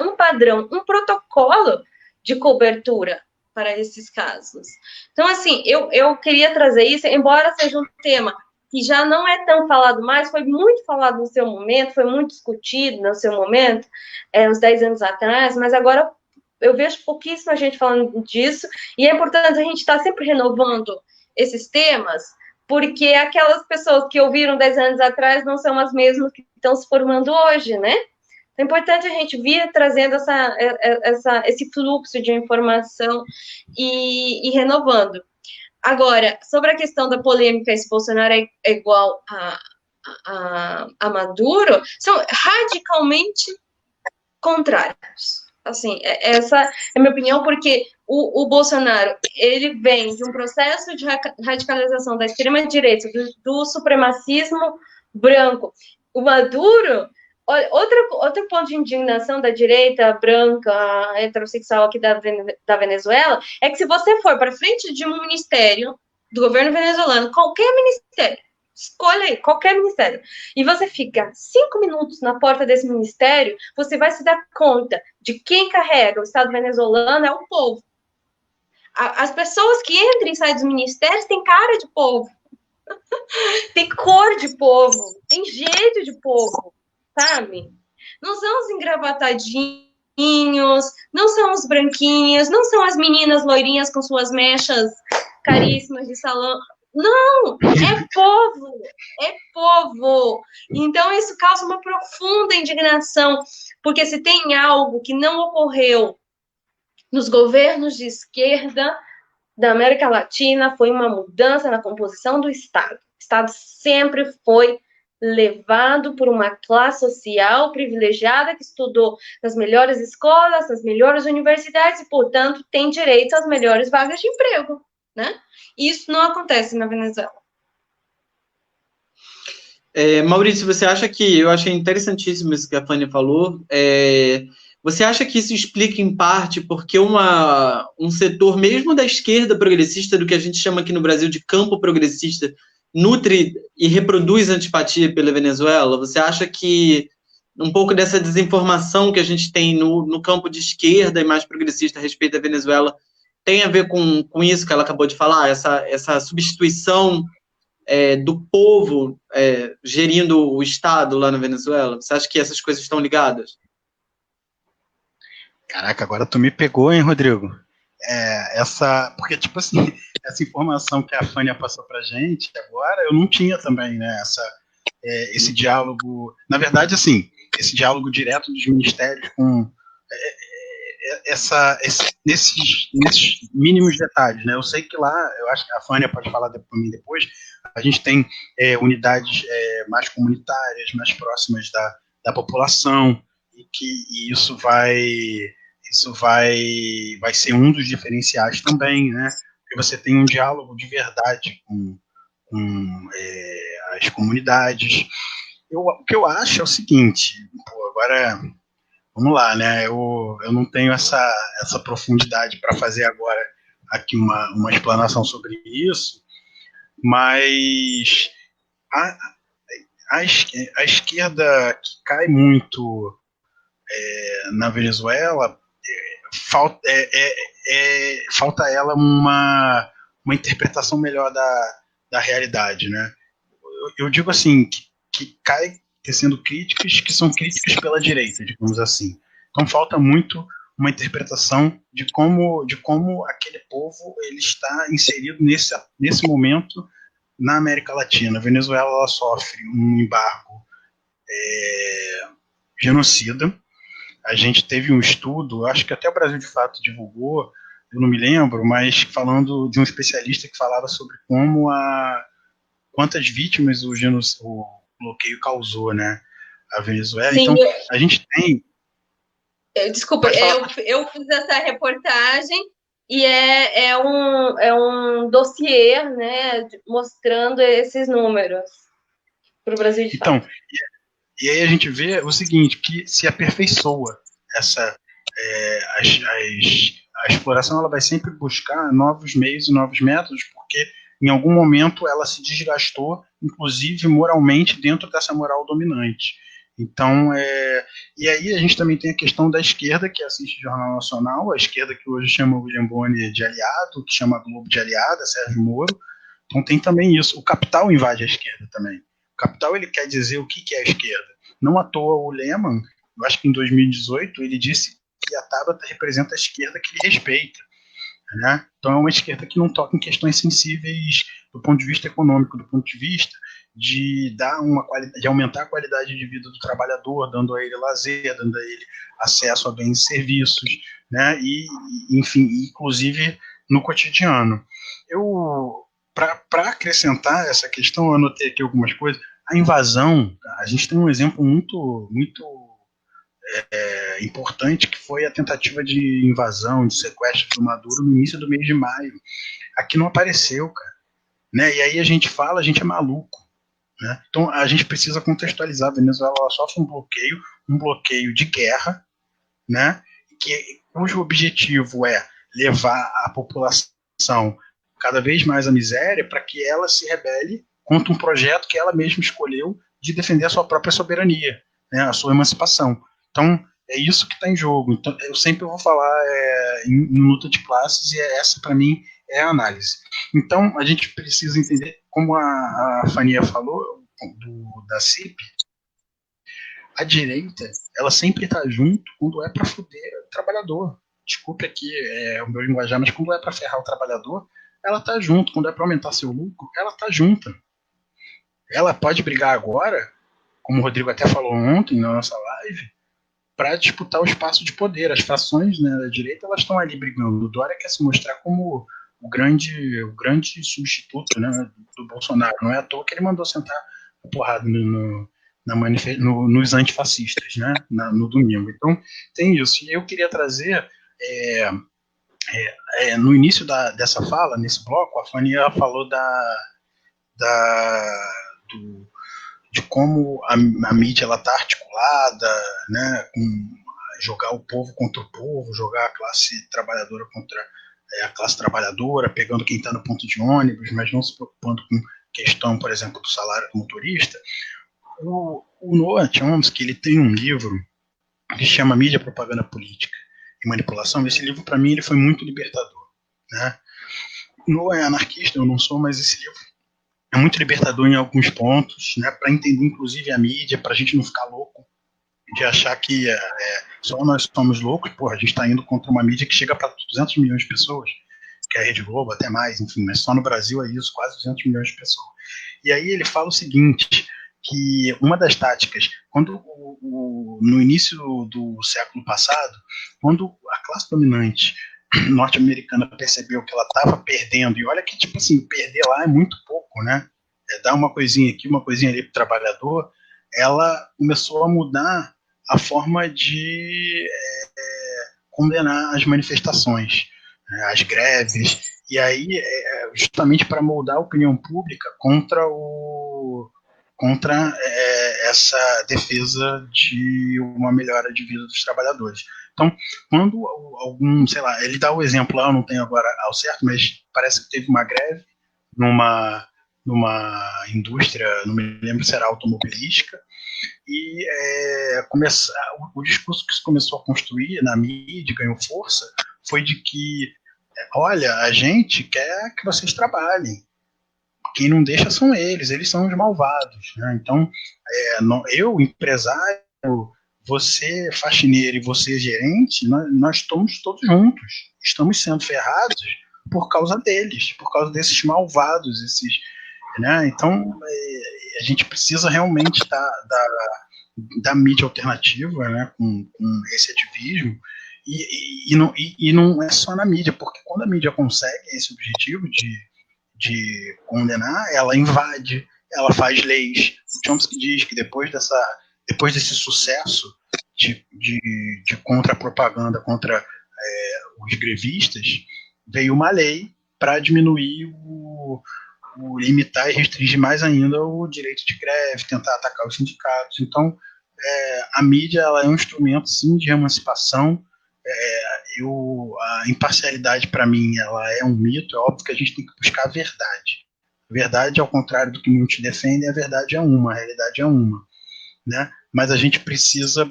[SPEAKER 2] um padrão, um protocolo de cobertura para esses casos. Então, assim, eu queria trazer isso, embora seja um tema que já não é tão falado mais, foi muito falado no seu momento, foi muito discutido no seu momento, uns 10 anos atrás, mas agora eu vejo pouquíssima gente falando disso, e é importante a gente estar sempre renovando esses temas, porque aquelas pessoas que ouviram 10 anos atrás não são as mesmas que estão se formando hoje, né? É importante a gente vir trazendo esse fluxo de informação e renovando. Agora, sobre a questão da polêmica, se Bolsonaro é igual a Maduro, são radicalmente contrários. Assim, essa é a minha opinião, porque o Bolsonaro, ele vem de um processo de radicalização da extrema-direita, do supremacismo branco. O Maduro, outro ponto de indignação da direita branca, heterossexual aqui da Venezuela, é que se você for para frente de um ministério do governo venezuelano, qualquer ministério, escolha aí, qualquer ministério, e você fica 5 minutos na porta desse ministério, você vai se dar conta de quem carrega o Estado venezuelano é o povo. As pessoas que entram e saem dos ministérios têm cara de povo, tem cor de povo, tem jeito de povo, sabe? Não são os engravatadinhos, não são os branquinhos, não são as meninas loirinhas com suas mechas caríssimas de salão. Não, é povo, é povo. Então, isso causa uma profunda indignação, porque se tem algo que não ocorreu nos governos de esquerda, da América Latina foi uma mudança na composição do Estado. O Estado sempre foi levado por uma classe social privilegiada que estudou nas melhores escolas, nas melhores universidades e, portanto, tem direito às melhores vagas de emprego, né? Isso não acontece na Venezuela.
[SPEAKER 1] Maurício, você acha que, eu achei interessantíssimo isso que a Fanny falou, você acha que isso explica em parte porque um setor, mesmo da esquerda progressista, do que a gente chama aqui no Brasil de campo progressista, nutre e reproduz antipatia pela Venezuela? Você acha que um pouco dessa desinformação que a gente tem no campo de esquerda e mais progressista a respeito da Venezuela tem a ver com isso que ela acabou de falar, essa substituição do povo gerindo o Estado lá na Venezuela? Você acha que essas coisas estão ligadas?
[SPEAKER 3] Caraca, agora tu me pegou, hein, Rodrigo? Porque, tipo assim, essa informação que a Fânia passou pra gente agora, eu não tinha também, né? Esse diálogo, na verdade, assim, esse diálogo direto dos ministérios com nesses mínimos detalhes, né? Eu sei que lá, eu acho que a Fânia pode falar para mim depois, a gente tem unidades mais comunitárias, mais próximas da população, e isso vai ser um dos diferenciais também, né? Porque você tem um diálogo de verdade com as comunidades. O que eu acho é o seguinte, agora vamos lá, né? Eu não tenho essa profundidade para fazer agora aqui uma explanação sobre isso, mas a esquerda que cai muito na Venezuela, falta a ela uma interpretação melhor da realidade, né? Eu digo assim, que cai tecendo críticas que são críticas pela direita, digamos assim. Então falta muito uma interpretação de como aquele povo ele está inserido nesse momento na América Latina. A Venezuela ela sofre um embargo genocida. A gente teve um estudo, acho que até o Brasil de Fato divulgou, eu não me lembro, mas falando de um especialista que falava sobre quantas vítimas o bloqueio causou, né, a Venezuela. Sim, então, a gente tem...
[SPEAKER 2] Desculpa, eu fiz essa reportagem e é um dossiê, né, mostrando esses números para o Brasil de Fato.
[SPEAKER 3] Então, e aí a gente vê o seguinte, que se aperfeiçoa a exploração, ela vai sempre buscar novos meios e novos métodos, porque em algum momento ela se desgastou, inclusive moralmente, dentro dessa moral dominante. Então, e aí a gente também tem a questão da esquerda, que assiste o Jornal Nacional, a esquerda que hoje chama o William Bonner de aliado, que chama a Globo de aliada, Sérgio Moro. Então tem também isso. O capital invade a esquerda também. O capital ele quer dizer o que é a esquerda. Não à toa o Lehman, eu acho que em 2018, ele disse que a Tabata representa a esquerda que ele respeita. Né? Então é uma esquerda que não toca em questões sensíveis do ponto de vista econômico, do ponto de vista de de aumentar a qualidade de vida do trabalhador, dando a ele lazer, dando a ele acesso a bens e serviços, né? E enfim, inclusive no cotidiano. Para acrescentar essa questão, eu anotei aqui algumas coisas. A invasão, a gente tem um exemplo muito importante, que foi a tentativa de invasão, de sequestro do Maduro no início do mês de maio. Aqui não apareceu, cara. Né? E aí a gente é maluco. Né? Então a gente precisa contextualizar. A Venezuela ela sofre um bloqueio de guerra, né? Cujo objetivo é levar a população cada vez mais à miséria para que ela se rebele contra um projeto que ela mesma escolheu de defender a sua própria soberania, né? A sua emancipação. Então, é isso que está em jogo. Então, eu sempre vou falar em luta de classes, e essa, para mim, é a análise. Então, a gente precisa entender, como a Fania falou, da CIP, a direita, ela sempre está junto quando é para foder o trabalhador. Desculpe aqui o meu linguajar, mas quando é para ferrar o trabalhador, ela está junto. Quando é para aumentar seu lucro, ela está junta. Ela pode brigar agora, como o Rodrigo até falou ontem na nossa live, para disputar o espaço de poder. As fações, né, da direita, elas estão ali brigando. O Dória quer se mostrar como o grande substituto, né, do Bolsonaro. Não é à toa que ele mandou sentar a porrada nos antifascistas, né, no domingo. Então, tem isso. E eu queria trazer, no início dessa fala, nesse bloco, a Fania falou de como a mídia está articulada, né, com jogar o povo contra o povo, jogar a classe trabalhadora contra a classe trabalhadora, pegando quem está no ponto de ônibus, mas não se preocupando com questão, por exemplo, do salário do motorista. O Noam Chomsky, ele tem um livro que chama Mídia, Propaganda Política e Manipulação. Esse livro, para mim, ele foi muito libertador, né? Noam é anarquista, eu não sou, mas esse livro é muito libertador em alguns pontos, né, para entender, inclusive, a mídia, para a gente não ficar louco de achar que só nós somos loucos. Porra, a gente está indo contra uma mídia que chega para 200 milhões de pessoas, que é a Rede Globo, até mais, enfim, mas só no Brasil é isso, quase 200 milhões de pessoas. E aí ele fala o seguinte, que uma das táticas, quando no início do século passado, quando a classe dominante norte-americana percebeu que ela estava perdendo, e olha que, tipo assim, perder lá é muito pouco, né? Dar uma coisinha aqui, uma coisinha ali para o trabalhador, ela começou a mudar a forma de condenar as manifestações, as greves, e aí justamente para moldar a opinião pública contra essa defesa de uma melhora de vida dos trabalhadores. Então, quando algum, sei lá, ele dá o exemplo lá, eu não tenho agora ao certo, mas parece que teve uma greve numa indústria, não me lembro se era automobilística, e o discurso que se começou a construir na mídia, ganhou força, foi de que, olha, a gente quer que vocês trabalhem, quem não deixa são eles são os malvados, né? Então, eu, empresário, você faxineiro e você gerente, nós estamos todos juntos, estamos sendo ferrados por causa deles, por causa desses malvados, né? Então, a gente precisa realmente da mídia alternativa, né, com esse ativismo, e não é só na mídia, porque quando a mídia consegue esse objetivo de condenar, ela invade, ela faz leis. O Chomsky diz que depois desse sucesso de contra-propaganda contra os grevistas, veio uma lei para diminuir limitar e restringir mais ainda o direito de greve, tentar atacar os sindicatos. Então, a mídia ela é um instrumento, sim, de emancipação. A imparcialidade, para mim, ela é um mito. É óbvio que a gente tem que buscar a verdade. A verdade, ao contrário do que muitos defendem, a verdade é uma, a realidade é uma, né? Mas a gente precisa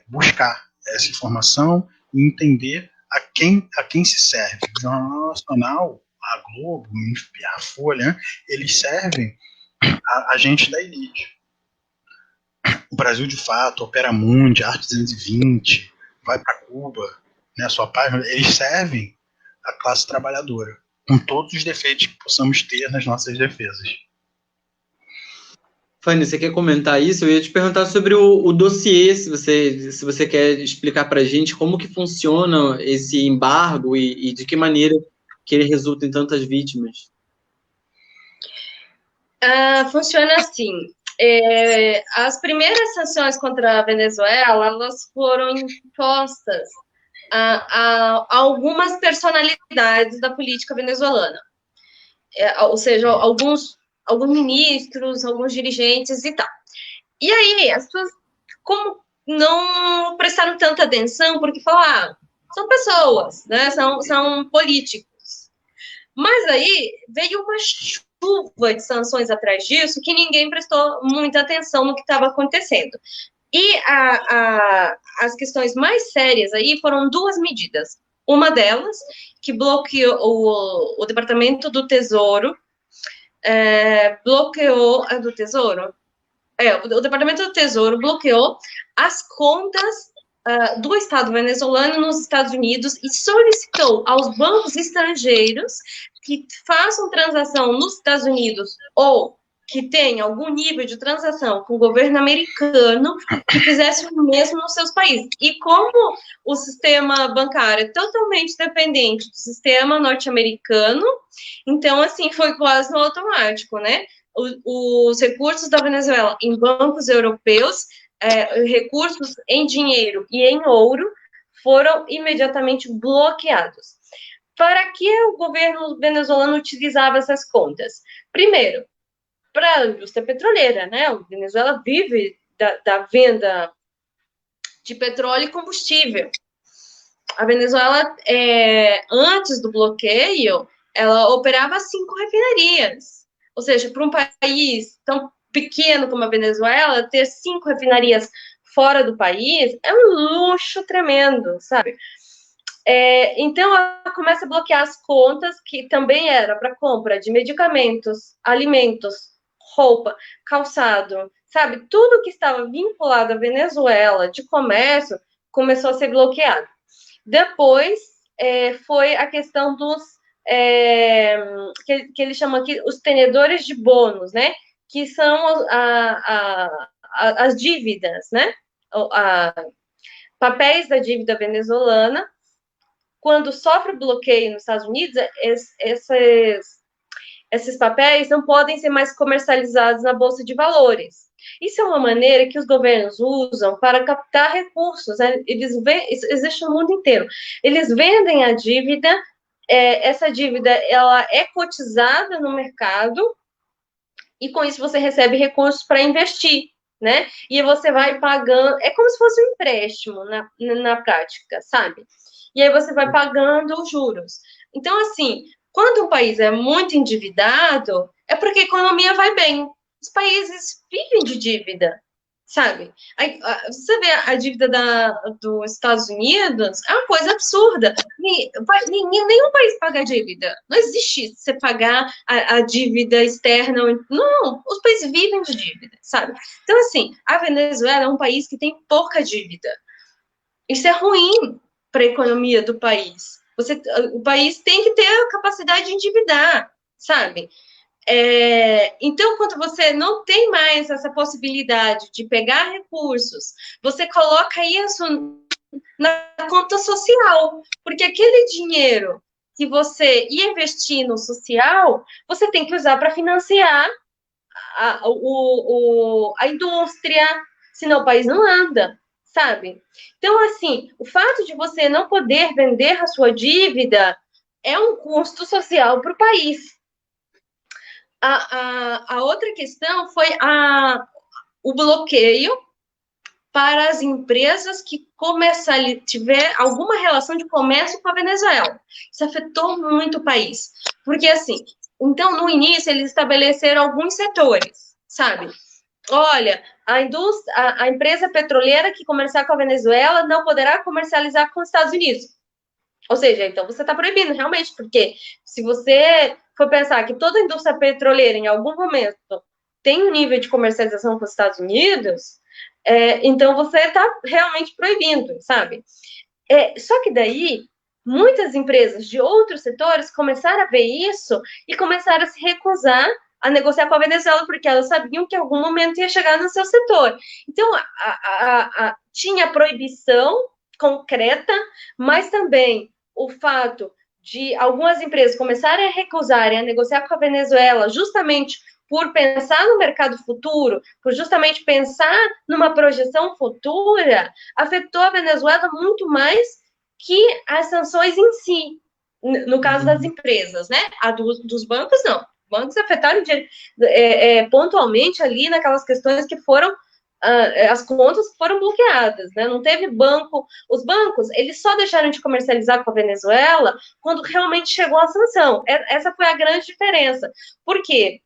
[SPEAKER 3] buscar essa informação e entender a quem se serve. O Jornal Nacional, a Globo, a Folha, né, eles servem a gente da elite. O Brasil de Fato, Opera Mundi, Arte 220, Vai para Cuba, né, Sua Página, eles servem a classe trabalhadora, com todos os defeitos que possamos ter nas nossas defesas.
[SPEAKER 1] Fanny, você quer comentar isso? Eu ia te perguntar sobre o dossiê, se você quer explicar para a gente como que funciona esse embargo e de que maneira que ele resulta em tantas vítimas.
[SPEAKER 2] Funciona assim. As primeiras sanções contra a Venezuela, elas foram impostas a algumas personalidades da política venezuelana. Ou seja, alguns ministros, alguns dirigentes e tal. E aí, as pessoas, como não prestaram tanta atenção, porque falaram, são pessoas, né? São políticos. Mas aí veio uma chuva de sanções atrás disso que ninguém prestou muita atenção no que estava acontecendo. E as questões mais sérias aí foram duas medidas. Uma delas, que bloqueou o Departamento do Tesouro, o Departamento do Tesouro bloqueou as contas do Estado venezuelano nos Estados Unidos e solicitou aos bancos estrangeiros que façam transação nos Estados Unidos ou que tenha algum nível de transação com o governo americano que fizesse o mesmo nos seus países. E como o sistema bancário é totalmente dependente do sistema norte-americano, então, assim, foi quase no automático, né? Os recursos da Venezuela em bancos europeus, recursos em dinheiro e em ouro, foram imediatamente bloqueados. Para que o governo venezuelano utilizava essas contas? Primeiro, para a indústria petroleira, né? A Venezuela vive da venda de petróleo e combustível. A Venezuela, antes do bloqueio, ela operava 5 refinarias. Ou seja, para um país tão pequeno como a Venezuela, ter 5 refinarias fora do país é um luxo tremendo, sabe? Então, ela começa a bloquear as contas, que também era para compra de medicamentos, alimentos, roupa, calçado, sabe? Tudo que estava vinculado à Venezuela de comércio começou a ser bloqueado. Depois, foi a questão dos, que eles chamam aqui, os tenedores de bônus, né? Que são as dívidas, né? Papéis da venezuelana. Quando sofre bloqueio nos Estados Unidos, esses papéis não podem ser mais comercializados na Bolsa de Valores. Isso é uma maneira que os governos usam para captar recursos, né? Isso existe no mundo inteiro. Eles vendem a dívida, essa dívida ela é cotizada no mercado, e com isso você recebe recursos para investir, né? E você vai pagando, é como se fosse um empréstimo na prática, sabe? E aí você vai pagando os juros. Então, assim, quando um país é muito endividado, é porque a economia vai bem. Os países vivem de dívida, sabe? Você vê a dívida dos Estados Unidos, é uma coisa absurda. Nenhum país paga dívida. Não existe você pagar a dívida externa. Não, os países vivem de dívida, sabe? Então, assim, a Venezuela é um país que tem pouca dívida. Isso é ruim para a economia do país. O país tem que ter a capacidade de endividar, sabe? Então, quando você não tem mais essa possibilidade de pegar recursos, você coloca isso na conta social, porque aquele dinheiro que você ia investir no social, você tem que usar para financiar a indústria, senão o país não anda, sabe? Então, assim, o fato de você não poder vender a sua dívida é um custo social para o país. A outra questão foi o bloqueio para as empresas que tiver alguma relação de comércio com a Venezuela. Isso afetou muito o país. Porque, assim, então, no início, eles estabeleceram alguns setores, sabe? Olha, a empresa petroleira que comerciar com a Venezuela não poderá comercializar com os Estados Unidos. Ou seja, então você está proibindo, realmente, porque se você for pensar que toda a indústria petroleira, em algum momento, tem um nível de comercialização com os Estados Unidos, então você está realmente proibindo, sabe? Só que daí, muitas empresas de outros setores começaram a ver isso e começaram a se recusar a negociar com a Venezuela, porque elas sabiam que em algum momento ia chegar no seu setor. Então, tinha proibição concreta, mas também o fato de algumas empresas começarem a recusarem a negociar com a Venezuela justamente por pensar no mercado futuro, por justamente pensar numa projeção futura, afetou a Venezuela muito mais que as sanções em si, no caso das empresas, né? A dos bancos, não. Bancos afetaram pontualmente ali naquelas questões que foram as contas foram bloqueadas, né? Não teve banco. Os bancos, eles só deixaram de comercializar com a Venezuela quando realmente chegou a sanção. Essa foi a grande diferença. Por quê?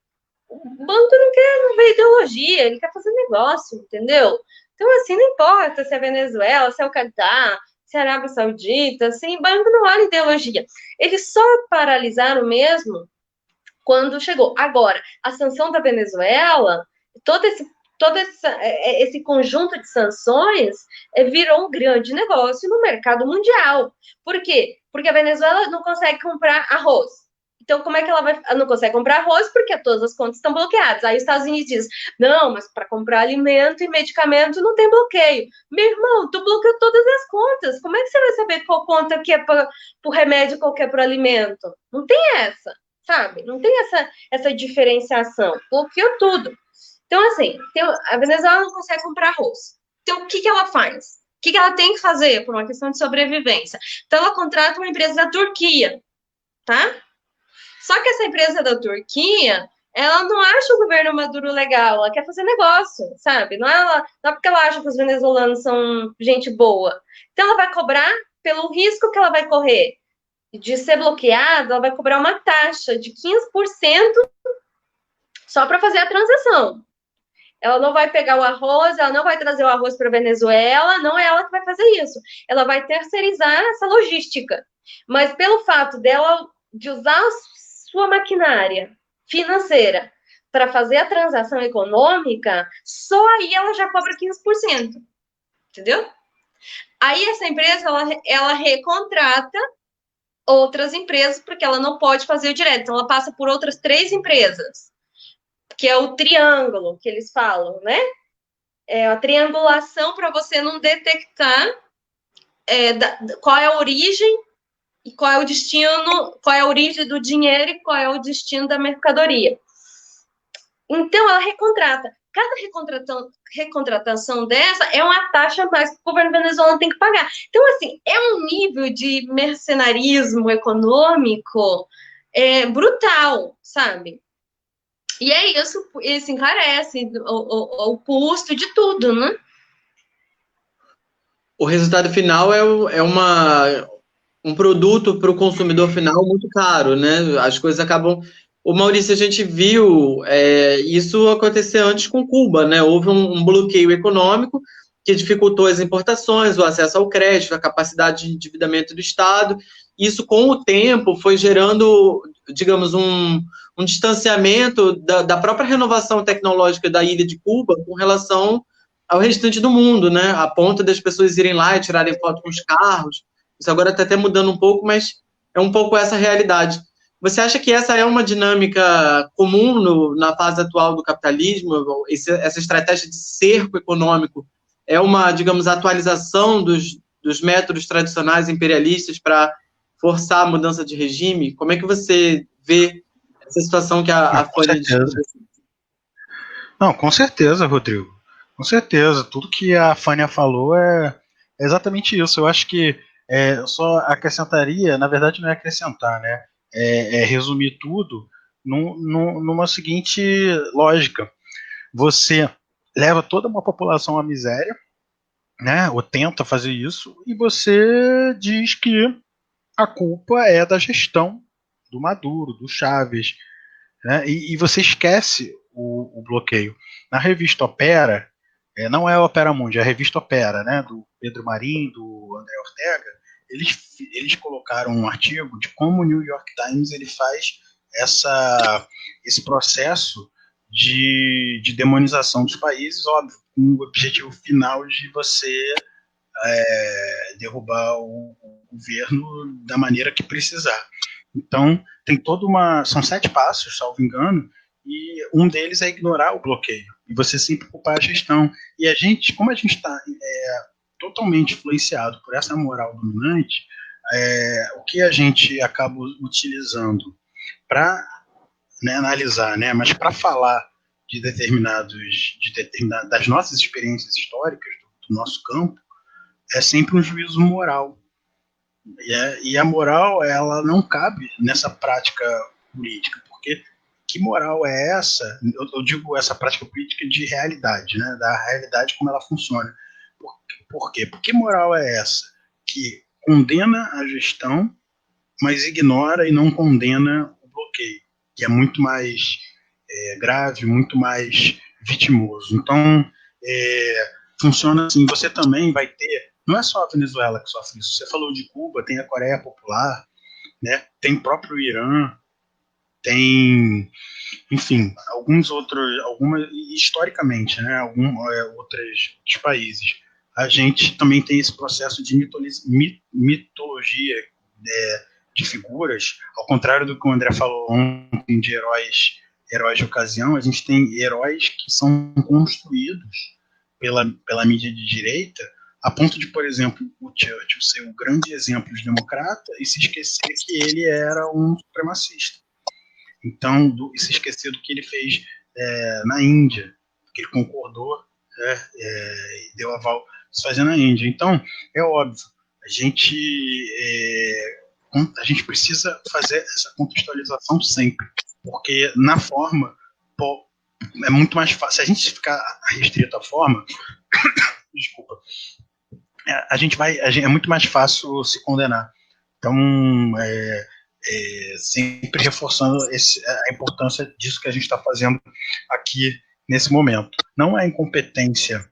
[SPEAKER 2] O banco não vê ideologia, ele quer fazer negócio, entendeu? Então, assim, não importa se é Venezuela, se é o Catar, se é a Arábia Saudita, assim, o banco não olha ideologia. Eles só paralisaram mesmo quando chegou. Agora, a sanção da Venezuela, todo esse conjunto de sanções virou um grande negócio no mercado mundial. Por quê? Porque a Venezuela não consegue comprar arroz. Então, como é que ela vai... Ela não consegue comprar arroz porque todas as contas estão bloqueadas. Aí os Estados Unidos diz, não, mas para comprar alimento e medicamento não tem bloqueio. Meu irmão, tu bloqueou todas as contas. Como é que você vai saber qual conta que é para o remédio e qual que é para o alimento? Não tem essa, sabe? Não tem essa diferenciação. Bloqueou tudo. Então, assim, a Venezuela não consegue comprar arroz. Então, o que ela faz? O que ela tem que fazer por uma questão de sobrevivência? Então, ela contrata uma empresa da Turquia, tá? Só que essa empresa da Turquia, ela não acha o governo Maduro legal, ela quer fazer negócio, sabe? Não é porque ela acha que os venezuelanos são gente boa. Então, ela vai cobrar pelo risco que ela vai correr de ser bloqueada, ela vai cobrar uma taxa de 15% só para fazer a transação. Ela não vai pegar o arroz, ela não vai trazer o arroz para a Venezuela, não é ela que vai fazer isso. Ela vai terceirizar essa logística. Mas pelo fato dela de usar sua maquinária financeira para fazer a transação econômica, só aí ela já cobra 15%. Entendeu? Aí essa empresa, ela recontrata outras empresas, porque ela não pode fazer o direto. Então, ela passa por outras 3 empresas, que é o triângulo, que eles falam, né? É a triangulação para você não detectar qual é a origem e qual é o destino, qual é a origem do dinheiro e qual é o destino da mercadoria. Então, ela recontrata. Cada recontratação dessa é uma taxa a mais que o governo venezuelano tem que pagar. Então, assim, é um nível de mercenarismo econômico brutal, sabe? E é isso encarece o custo de tudo, né?
[SPEAKER 1] O resultado final é um produto para o consumidor final muito caro, né? As coisas acabam... O Maurício, a gente viu isso acontecer antes com Cuba, né? Houve um bloqueio econômico que dificultou as importações, o acesso ao crédito, a capacidade de endividamento do Estado. Isso, com o tempo, foi gerando, digamos, um distanciamento da própria renovação tecnológica da ilha de Cuba com relação ao restante do mundo, né? A ponto das pessoas irem lá e tirarem foto com os carros. Isso agora está até mudando um pouco, mas é um pouco essa realidade. Você acha que essa é uma dinâmica comum na fase atual do capitalismo? Essa estratégia de cerco econômico é uma, digamos, atualização dos métodos tradicionais imperialistas para forçar a mudança de regime? Como é que você vê essa situação que a Folha...
[SPEAKER 3] Não, com certeza, Rodrigo. Com certeza. Tudo que a Fânia falou é exatamente isso. Eu acho que eu só acrescentaria, na verdade não é acrescentar, né? Resumir tudo numa seguinte lógica. Você leva toda uma população à miséria, né? Ou tenta fazer isso, e você diz que a culpa é da gestão do Maduro, do Chávez, né? E você esquece o bloqueio. Na revista Opera, não é a Opera Mundi, é a revista Opera, né? Do Pedro Marim, do André Ortega. Eles colocaram um artigo de como o New York Times ele faz esse processo de demonização dos países, óbvio, com o objetivo final de você derrubar o governo da maneira que precisar. Então, tem são 7 passos, salvo engano, e um deles é ignorar o bloqueio, e você sempre culpar a gestão. E como a gente está totalmente influenciado por essa moral dominante, o que a gente acaba utilizando para analisar, né, mas para falar das nossas experiências históricas, do nosso campo, é sempre um juízo moral. E a moral, ela não cabe nessa prática política, porque que moral é essa? Eu digo essa prática política de realidade, né, da realidade como ela funciona. Por quê? Porque moral é essa? Que condena a gestão, mas ignora e não condena o bloqueio, que é muito mais grave, muito mais vitimoso. Então, funciona assim, você também vai ter, não é só a Venezuela que sofre isso, você falou de Cuba, tem a Coreia Popular, né, tem o próprio Irã, tem, enfim, historicamente, né, outros países. A gente também tem esse processo de mitologia de figuras, ao contrário do que o André falou ontem de heróis de ocasião, a gente tem heróis que são construídos pela mídia de direita, a ponto de, por exemplo, o Churchill ser um grande exemplo de democrata e se esquecer que ele era um supremacista. Então, e se esquecer do que ele fez na Índia, que ele concordou, e deu aval se fazer na Índia. Então, é óbvio, a gente precisa fazer essa contextualização sempre, porque na forma é muito mais fácil. Se a gente ficar restrito à forma, desculpa, é muito mais fácil se condenar. Então, sempre reforçando a importância disso que a gente está fazendo aqui nesse momento. Não é incompetência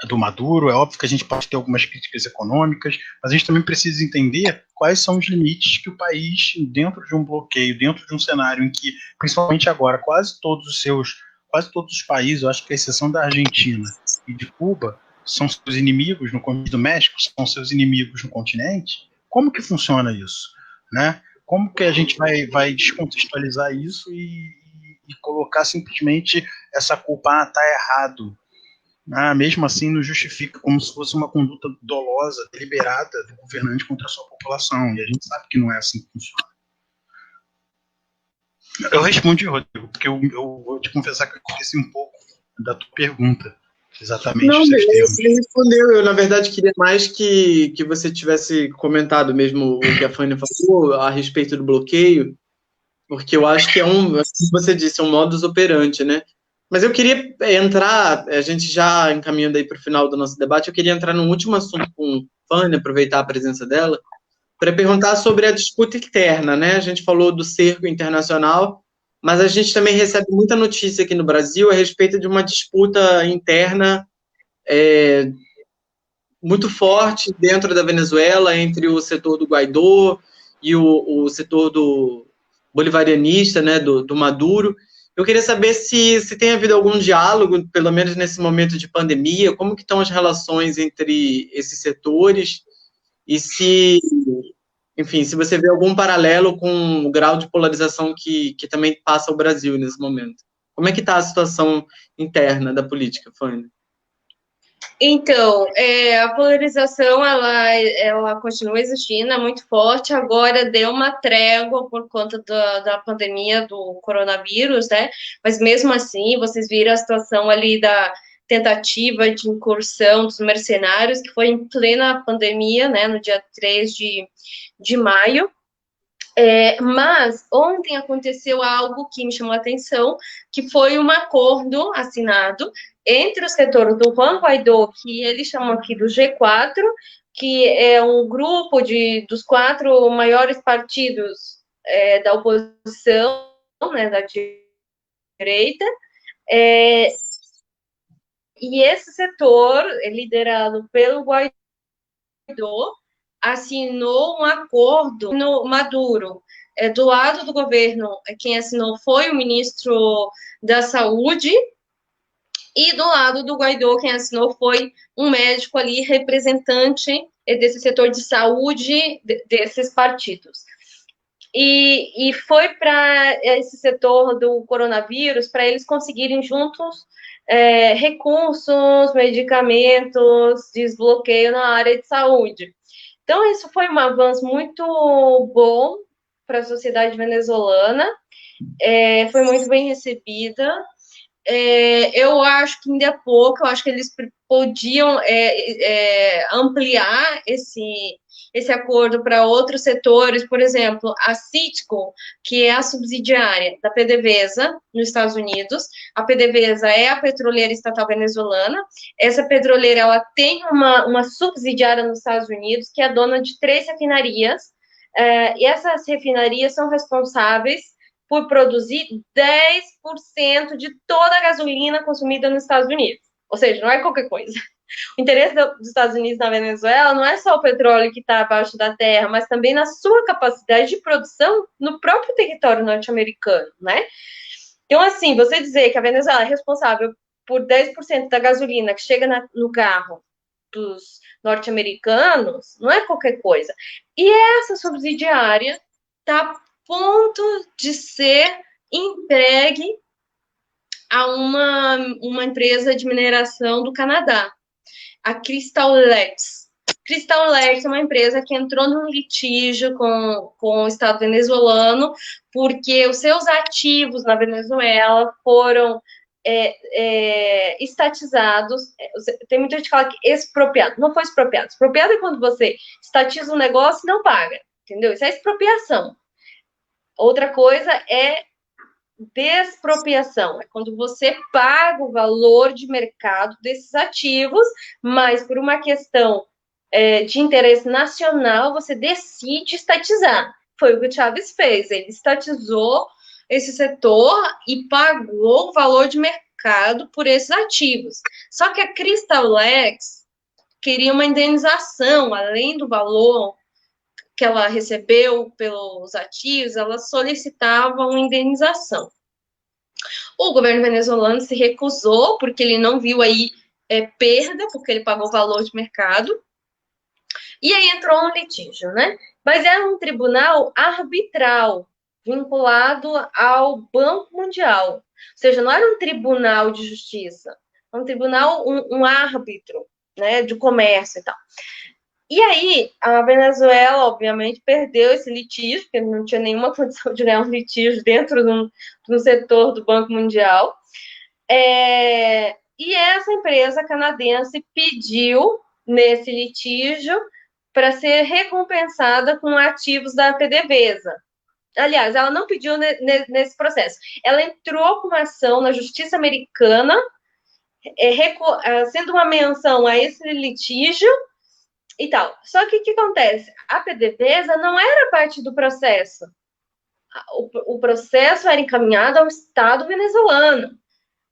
[SPEAKER 3] do Maduro, é óbvio que a gente pode ter algumas críticas econômicas, mas a gente também precisa entender quais são os limites que o país, dentro de um bloqueio, dentro de um cenário em que, principalmente agora, quase todos os países, eu acho que a exceção da Argentina e de Cuba, são seus inimigos no continente do México, são seus inimigos no continente. Como que funciona isso? Né? Como que a gente vai descontextualizar isso e colocar simplesmente essa culpa, tá errado. Mesmo assim, não justifica, como se fosse uma conduta dolosa, deliberada do governante contra a sua população. E a gente sabe que não é assim que funciona. Eu respondi, Rodrigo, porque eu vou te confessar que eu esqueci um pouco da tua pergunta. Exatamente.
[SPEAKER 1] Não, você respondeu. Eu, na verdade, queria mais que você tivesse comentado mesmo o que a Fanny falou a respeito do bloqueio, porque eu acho que como você disse, é um modus operandi, né? Mas eu queria entrar, a gente já encaminhando aí para o final do nosso debate, eu queria entrar num último assunto com a Fanny, aproveitar a presença dela, para perguntar sobre a disputa interna, né? A gente falou do cerco internacional, mas a gente também recebe muita notícia aqui no Brasil a respeito de uma disputa interna muito forte dentro da Venezuela, entre o setor do Guaidó e o setor do bolivarianista, né, do Maduro. Eu queria saber se tem havido algum diálogo, pelo menos nesse momento de pandemia, como que estão as relações entre esses setores e enfim, se você vê algum paralelo com o grau de polarização que também passa o Brasil nesse momento. Como é que está a situação interna da política, Fanny?
[SPEAKER 2] Então, a polarização, ela continua existindo, é muito forte, agora deu uma trégua por conta da pandemia do coronavírus, né? Mas mesmo assim, vocês viram a situação ali da tentativa de incursão dos mercenários, que foi em plena pandemia, né? No dia 3 de maio. Mas ontem aconteceu algo que me chamou a atenção, que foi um acordo assinado entre o setor do Juan Guaidó, que eles chamam aqui do G4, que é um grupo dos 4 maiores partidos da oposição, né, da direita, e esse setor, liderado pelo Guaidó, assinou um acordo no Maduro. Do lado do governo, quem assinou foi o ministro da Saúde, e do lado do Guaidó, quem assinou foi um médico ali, representante desse setor de saúde desses partidos. E foi para esse setor do coronavírus, para eles conseguirem juntos recursos, medicamentos, desbloqueio na área de saúde. Então, isso foi um avanço muito bom para a sociedade venezuelana, foi muito bem recebida. Eu acho que ainda é pouco, eu acho que eles podiam ampliar esse acordo para outros setores, por exemplo, a Citgo, que é a subsidiária da PDVSA nos Estados Unidos. A PDVSA é a petroleira estatal venezuelana. Essa petroleira, ela tem uma subsidiária nos Estados Unidos, que é dona de 3 refinarias, e essas refinarias são responsáveis por produzir 10% de toda a gasolina consumida nos Estados Unidos. Ou seja, não é qualquer coisa. O interesse dos Estados Unidos na Venezuela não é só o petróleo que está abaixo da terra, mas também na sua capacidade de produção no próprio território norte-americano, né? Então, assim, você dizer que a Venezuela é responsável por 10% da gasolina que chega no carro dos norte-americanos, não é qualquer coisa. E essa subsidiária está a ponto de ser entregue a uma empresa de mineração do Canadá, a Crystal Lex. Crystal Lex é uma empresa que entrou num litígio com o Estado venezuelano, porque os seus ativos na Venezuela foram estatizados. Tem muita gente que fala que expropriado. Não foi expropriado. Expropriado é quando você estatiza um negócio e não paga, entendeu? Isso é expropriação. Outra coisa é despropriação, é quando você paga o valor de mercado desses ativos, mas por uma questão de interesse nacional, você decide estatizar. Foi o que o Chaves fez, ele estatizou esse setor e pagou o valor de mercado por esses ativos. Só que a Crystal Lex queria uma indenização, além do valor que ela recebeu pelos ativos, ela solicitava uma indenização. O governo venezuelano se recusou, porque ele não viu aí perda, porque ele pagou o valor de mercado, e aí entrou um litígio, né? Mas era um tribunal arbitral, vinculado ao Banco Mundial. Ou seja, não era um tribunal de justiça, era um tribunal, um árbitro, né, de comércio e tal. E aí, a Venezuela, obviamente, perdeu esse litígio, porque não tinha nenhuma condição de ganhar um litígio dentro do setor do Banco Mundial. E essa empresa canadense pediu, nesse litígio, para ser recompensada com ativos da PDVSA. Aliás, ela não pediu nesse processo. Ela entrou com uma ação na Justiça Americana, sendo uma menção a esse litígio, e tal. Só que o que acontece? A PDVSA não era parte do processo. O processo era encaminhado ao Estado venezuelano.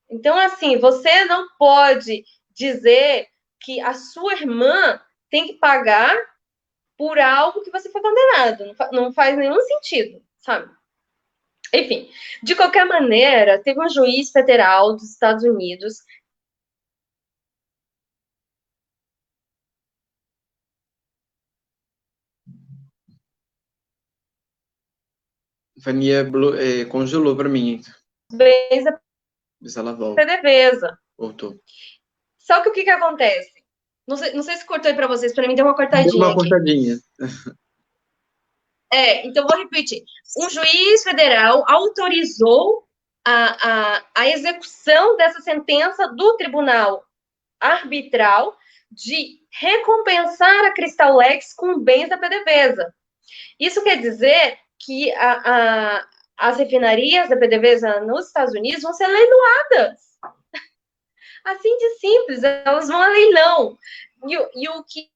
[SPEAKER 2] Então, assim, você não pode dizer que a sua irmã tem que pagar por algo que você foi condenado. Não faz nenhum sentido, sabe? Enfim, de qualquer maneira, teve um juiz federal dos Estados Unidos
[SPEAKER 1] Vania congelou para mim.
[SPEAKER 2] bens da
[SPEAKER 1] Mas ela volta.
[SPEAKER 2] PDVSA.
[SPEAKER 1] Voltou.
[SPEAKER 2] Só que o que acontece? Não sei se cortou aí para vocês, para mim deu uma cortadinha.
[SPEAKER 1] Deu uma cortadinha.
[SPEAKER 2] Então vou repetir. Um juiz federal autorizou a execução dessa sentença do tribunal arbitral de recompensar a Crystal Lex com bens da PDVSA. Isso quer dizer que as refinarias da PDVSA nos Estados Unidos vão ser leiloadas. Assim de simples, elas vão a leilão. E o que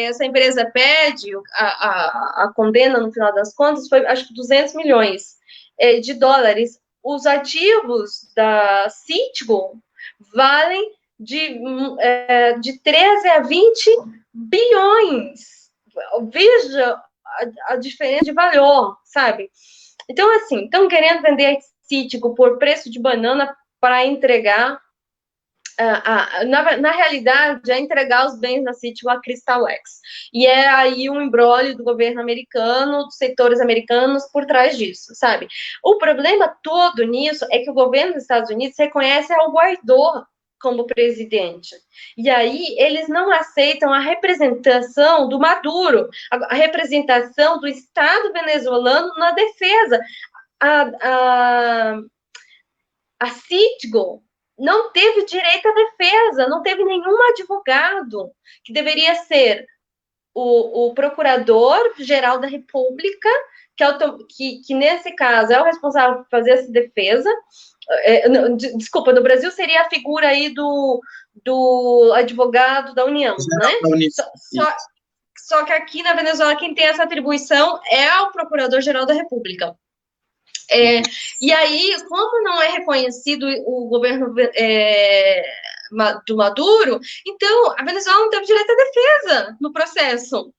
[SPEAKER 2] essa empresa pede, a condena, no final das contas, foi, acho que, 200 milhões de dólares. Os ativos da Citgo valem de 13 a 20 bilhões. Veja a diferença de valor, sabe? Então, assim, estão querendo vender Citgo por preço de banana para entregar, na realidade, é entregar os bens da Citgo à Crystal Lex. E é aí um imbróglio do governo americano, dos setores americanos por trás disso, sabe? O problema todo nisso é que o governo dos Estados Unidos reconhece ao Guaidó como presidente. E aí eles não aceitam a representação do Maduro, a representação do Estado venezuelano na defesa. A Citgo não teve direito à defesa, não teve nenhum advogado, que deveria ser o Procurador-Geral da República, que nesse caso é o responsável por fazer essa defesa. Desculpa, no Brasil seria a figura aí do advogado da União, né? Só que aqui na Venezuela quem tem essa atribuição é o Procurador-Geral da República. E aí, como não é reconhecido o governo do Maduro, então a Venezuela não teve direito à defesa no processo.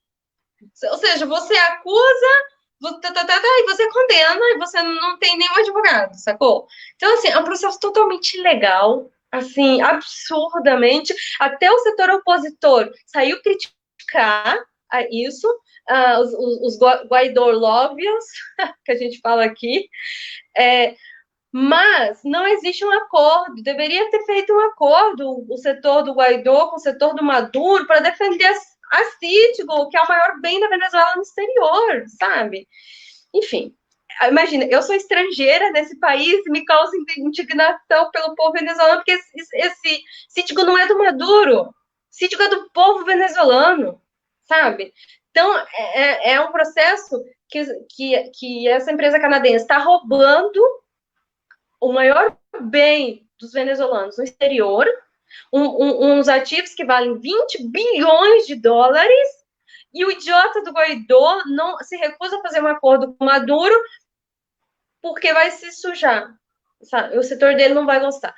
[SPEAKER 2] Ou seja, você acusa, e você condena, e você não tem nenhum advogado, sacou? Então, assim, é um processo totalmente ilegal, assim, absurdamente. Até o setor opositor saiu criticar a isso, os Guaidó-lóvios, que a gente fala aqui, mas não existe um acordo. Deveria ter feito um acordo o setor do Guaidó com o setor do Maduro para defender a Citgo, que é o maior bem da Venezuela no exterior, sabe? Enfim, imagina, eu sou estrangeira nesse país e me causa indignação pelo povo venezuelano, porque esse Citgo não é do Maduro, Citgo é do povo venezuelano, sabe? Então, é um processo que essa empresa canadense está roubando o maior bem dos venezuelanos no exterior, uns ativos que valem 20 bilhões de dólares, e o idiota do Guaidó não se recusa a fazer um acordo com Maduro porque vai se sujar. Sabe? O setor dele não vai gostar.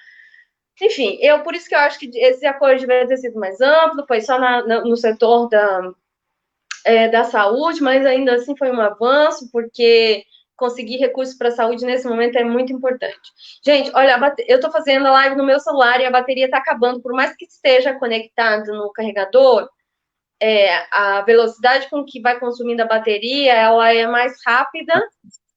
[SPEAKER 2] Enfim, por isso que eu acho que esse acordo deveria ter sido mais amplo, foi só no setor da saúde, mas ainda assim foi um avanço, porque conseguir recursos para a saúde nesse momento é muito importante. Gente, olha, eu estou fazendo a live no meu celular e a bateria está acabando, por mais que esteja conectado no carregador, a velocidade com que vai consumindo a bateria, ela é mais rápida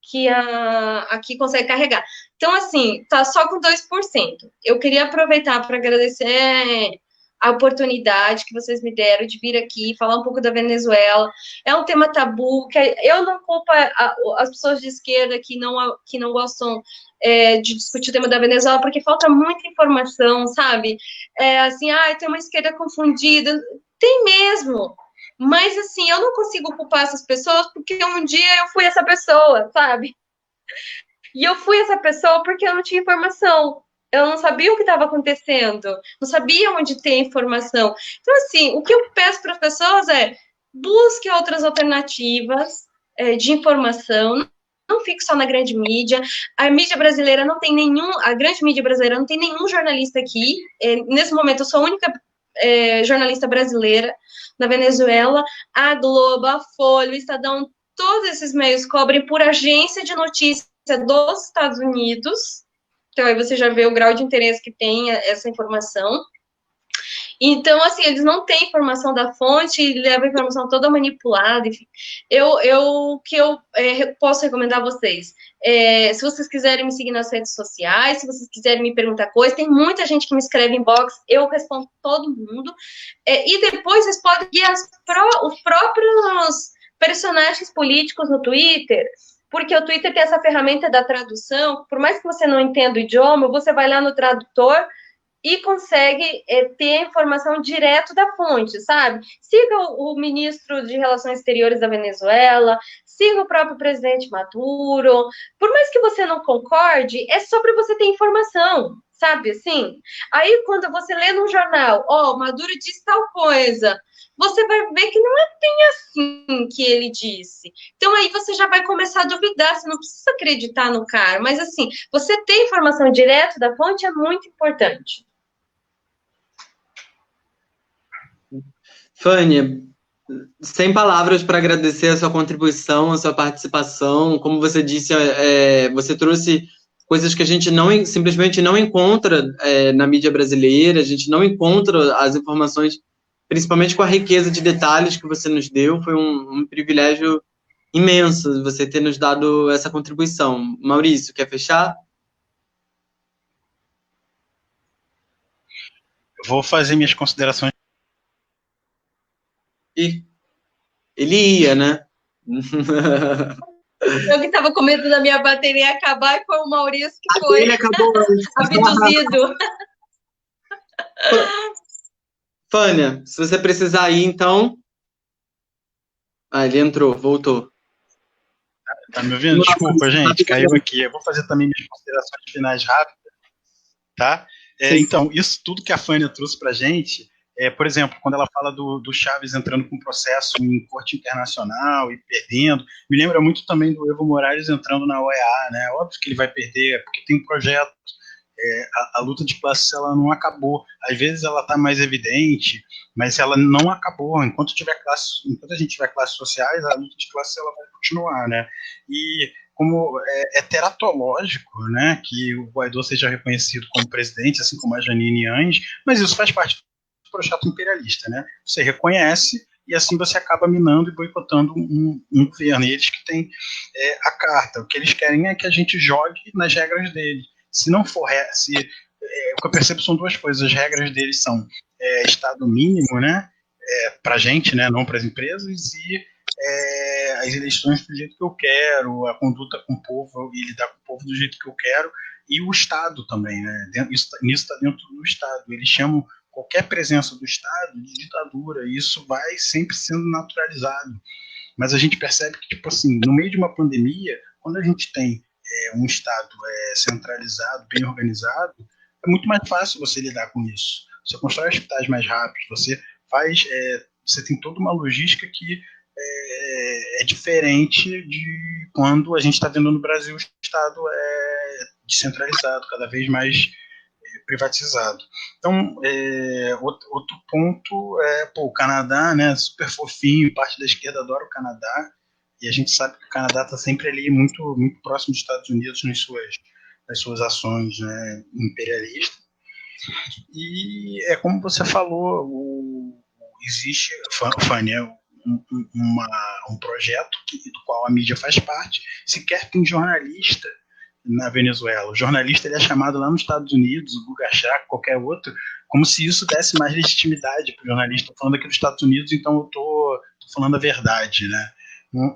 [SPEAKER 2] que a que consegue carregar. Então, assim, tá só com 2%. Eu queria aproveitar para agradecer a oportunidade que vocês me deram de vir aqui falar um pouco da Venezuela. É um tema tabu, que eu não culpo as pessoas de esquerda que não gostam de discutir o tema da Venezuela, porque falta muita informação, sabe? Assim, tem uma esquerda confundida. Tem mesmo. Mas, assim, eu não consigo culpar essas pessoas porque um dia eu fui essa pessoa, sabe? E eu fui essa pessoa porque eu não tinha informação. Eu não sabia o que estava acontecendo. Não sabia onde ter informação. Então, assim, o que eu peço para as pessoas é busque outras alternativas de informação. Não fique só na grande mídia. A mídia brasileira não tem a grande mídia brasileira não tem nenhum jornalista aqui. Nesse momento, eu sou a única jornalista brasileira na Venezuela. A Globo, a Folha, o Estadão, todos esses meios cobrem por agência de notícia dos Estados Unidos. Então, aí você já vê o grau de interesse que tem essa informação. Então, assim, eles não têm informação da fonte e levam a informação toda manipulada, enfim. O que eu posso recomendar a vocês? Se vocês quiserem me seguir nas redes sociais, se vocês quiserem me perguntar coisas, tem muita gente que me escreve inbox, eu respondo todo mundo. E depois vocês podem guiar os próprios personagens políticos no Twitter, porque o Twitter tem essa ferramenta da tradução, por mais que você não entenda o idioma, você vai lá no tradutor e consegue ter a informação direto da fonte, sabe? Siga o ministro de Relações Exteriores da Venezuela, siga o próprio presidente Maduro. Por mais que você não concorde, é só para você ter informação, sabe assim? Aí, quando você lê no jornal, Maduro disse tal coisa, você vai ver que não é bem assim que ele disse. Então, aí você já vai começar a duvidar, você não precisa acreditar no cara, mas assim, você ter informação direto da fonte é muito importante.
[SPEAKER 1] Fânia, sem palavras para agradecer a sua contribuição, a sua participação. Como você disse, você trouxe coisas que a gente simplesmente não encontra na mídia brasileira, a gente não encontra as informações, principalmente com a riqueza de detalhes que você nos deu. Foi um privilégio imenso você ter nos dado essa contribuição. Maurício, quer fechar?
[SPEAKER 3] Eu vou fazer minhas considerações.
[SPEAKER 1] Ele ia, né?
[SPEAKER 2] Eu que estava com medo da minha bateria acabar e foi o Maurício que foi abduzido.
[SPEAKER 1] Fânia, se você precisar ir, então... ele entrou, voltou.
[SPEAKER 3] Tá me ouvindo? Desculpa, gente, caiu aqui. Eu vou fazer também minhas considerações finais rápidas, tá? Então, isso tudo que a Fânia trouxe pra gente... por exemplo, quando ela fala do Chaves entrando com processo em corte internacional e perdendo, me lembra muito também do Evo Morales entrando na OEA, né? Óbvio que ele vai perder, porque tem um projeto A luta de classes ela não acabou. Às vezes ela está mais evidente, mas ela não acabou. Enquanto a gente tiver classes sociais, a luta de classes ela vai continuar, né? E como é teratológico, né, que o Guaidó seja reconhecido como presidente, assim como a Janine Ángel, mas isso faz parte do projeto imperialista, né? Você reconhece e assim você acaba minando e boicotando um governo. E eles que têm a carta. O que eles querem é que a gente jogue nas regras dele. Se não for... o que eu percebo são duas coisas. As regras deles são Estado mínimo, né? Para a gente, né? Não para as empresas, e as eleições do jeito que eu quero, a conduta com o povo e lidar com o povo do jeito que eu quero, e o Estado também, né? Isso está dentro do Estado. Eles chamam qualquer presença do Estado de ditadura, e isso vai sempre sendo naturalizado. Mas a gente percebe que, tipo assim, no meio de uma pandemia, quando a gente tem um Estado centralizado, bem organizado, é muito mais fácil você lidar com isso. Você constrói hospitais mais rápidos, você tem toda uma logística que é diferente de quando a gente está vendo no Brasil o Estado descentralizado, cada vez mais privatizado. Então, outro ponto o Canadá, né, super fofinho, parte da esquerda adora o Canadá, e a gente sabe que o Canadá está sempre ali muito, muito próximo dos Estados Unidos nas suas ações, né, imperialistas. E é como você falou, existe, Fanny, um projeto do qual a mídia faz parte. Sequer tem jornalista na Venezuela. O jornalista ele é chamado lá nos Estados Unidos, o Guga Chakra, qualquer outro, como se isso desse mais legitimidade para o jornalista. Estou falando aqui dos Estados Unidos, então eu estou falando a verdade, né?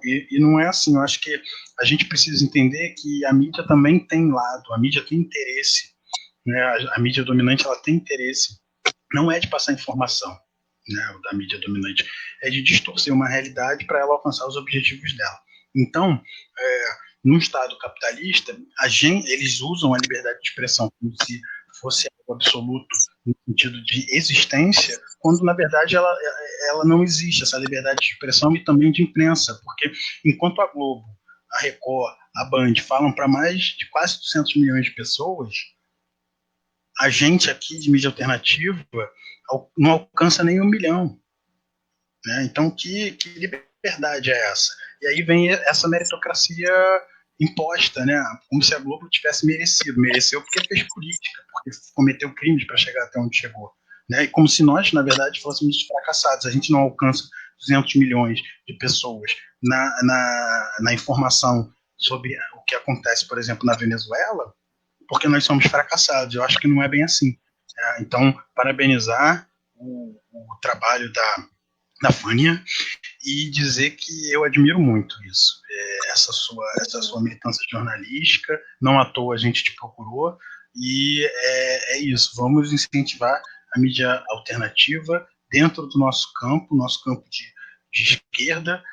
[SPEAKER 3] E não é assim. Eu acho que a gente precisa entender que a mídia também tem lado, a mídia tem interesse, né? A mídia dominante ela tem interesse, não é de passar informação, né, da mídia dominante, é de distorcer uma realidade para ela alcançar os objetivos dela. Então, num Estado capitalista, eles usam a liberdade de expressão como se fosse algo absoluto no sentido de existência, quando na verdade ela não existe, essa liberdade de expressão e também de imprensa, porque enquanto a Globo, a Record, a Band falam para mais de quase 200 milhões de pessoas, a gente aqui de mídia alternativa não alcança nem 1 milhão. Né? Então, que liberdade é essa? E aí vem essa meritocracia imposta, né? Como se a Globo tivesse merecido. Mereceu porque fez política, porque cometeu crimes para chegar até onde chegou. Né? E como se nós, na verdade, fôssemos fracassados. A gente não alcança 200 milhões de pessoas na informação sobre o que acontece, por exemplo, na Venezuela, porque nós somos fracassados. Eu acho que não é bem assim. Então, parabenizar o trabalho da Fânia e dizer que eu admiro muito isso. Essa sua militância jornalística, não à toa a gente te procurou, e é isso. Vamos incentivar a mídia alternativa dentro do nosso campo de esquerda.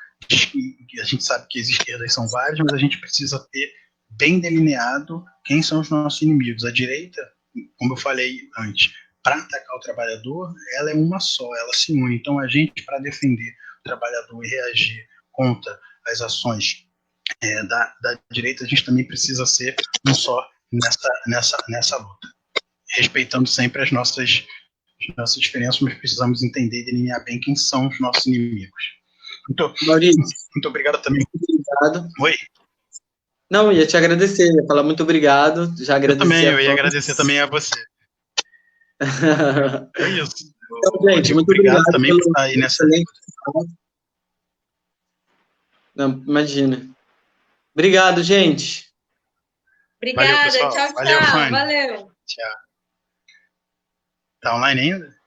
[SPEAKER 3] A gente sabe que as esquerdas são várias, mas a gente precisa ter bem delineado quem são os nossos inimigos. A direita, como eu falei antes, para atacar o trabalhador, ela é uma só, ela se une. Então, a gente, para defender o trabalhador e reagir contra as ações da direita, a gente também precisa ser um só nessa luta. Respeitando sempre as nossas diferenças, mas precisamos entender e delinear bem quem são os nossos inimigos.
[SPEAKER 1] Maurício,
[SPEAKER 3] muito obrigado também.
[SPEAKER 1] Muito obrigado.
[SPEAKER 3] Oi?
[SPEAKER 1] Não, ia te agradecer, ia falar muito obrigado. Já agradeci.
[SPEAKER 3] Eu ia agradecer também a você. É isso.
[SPEAKER 1] Então, gente, muito obrigado
[SPEAKER 3] também por estar aí nessa.
[SPEAKER 1] Não, imagina. Obrigado, gente.
[SPEAKER 2] Obrigada,
[SPEAKER 3] valeu,
[SPEAKER 2] tchau,
[SPEAKER 3] valeu,
[SPEAKER 2] valeu.
[SPEAKER 3] Tchau. Tá online ainda?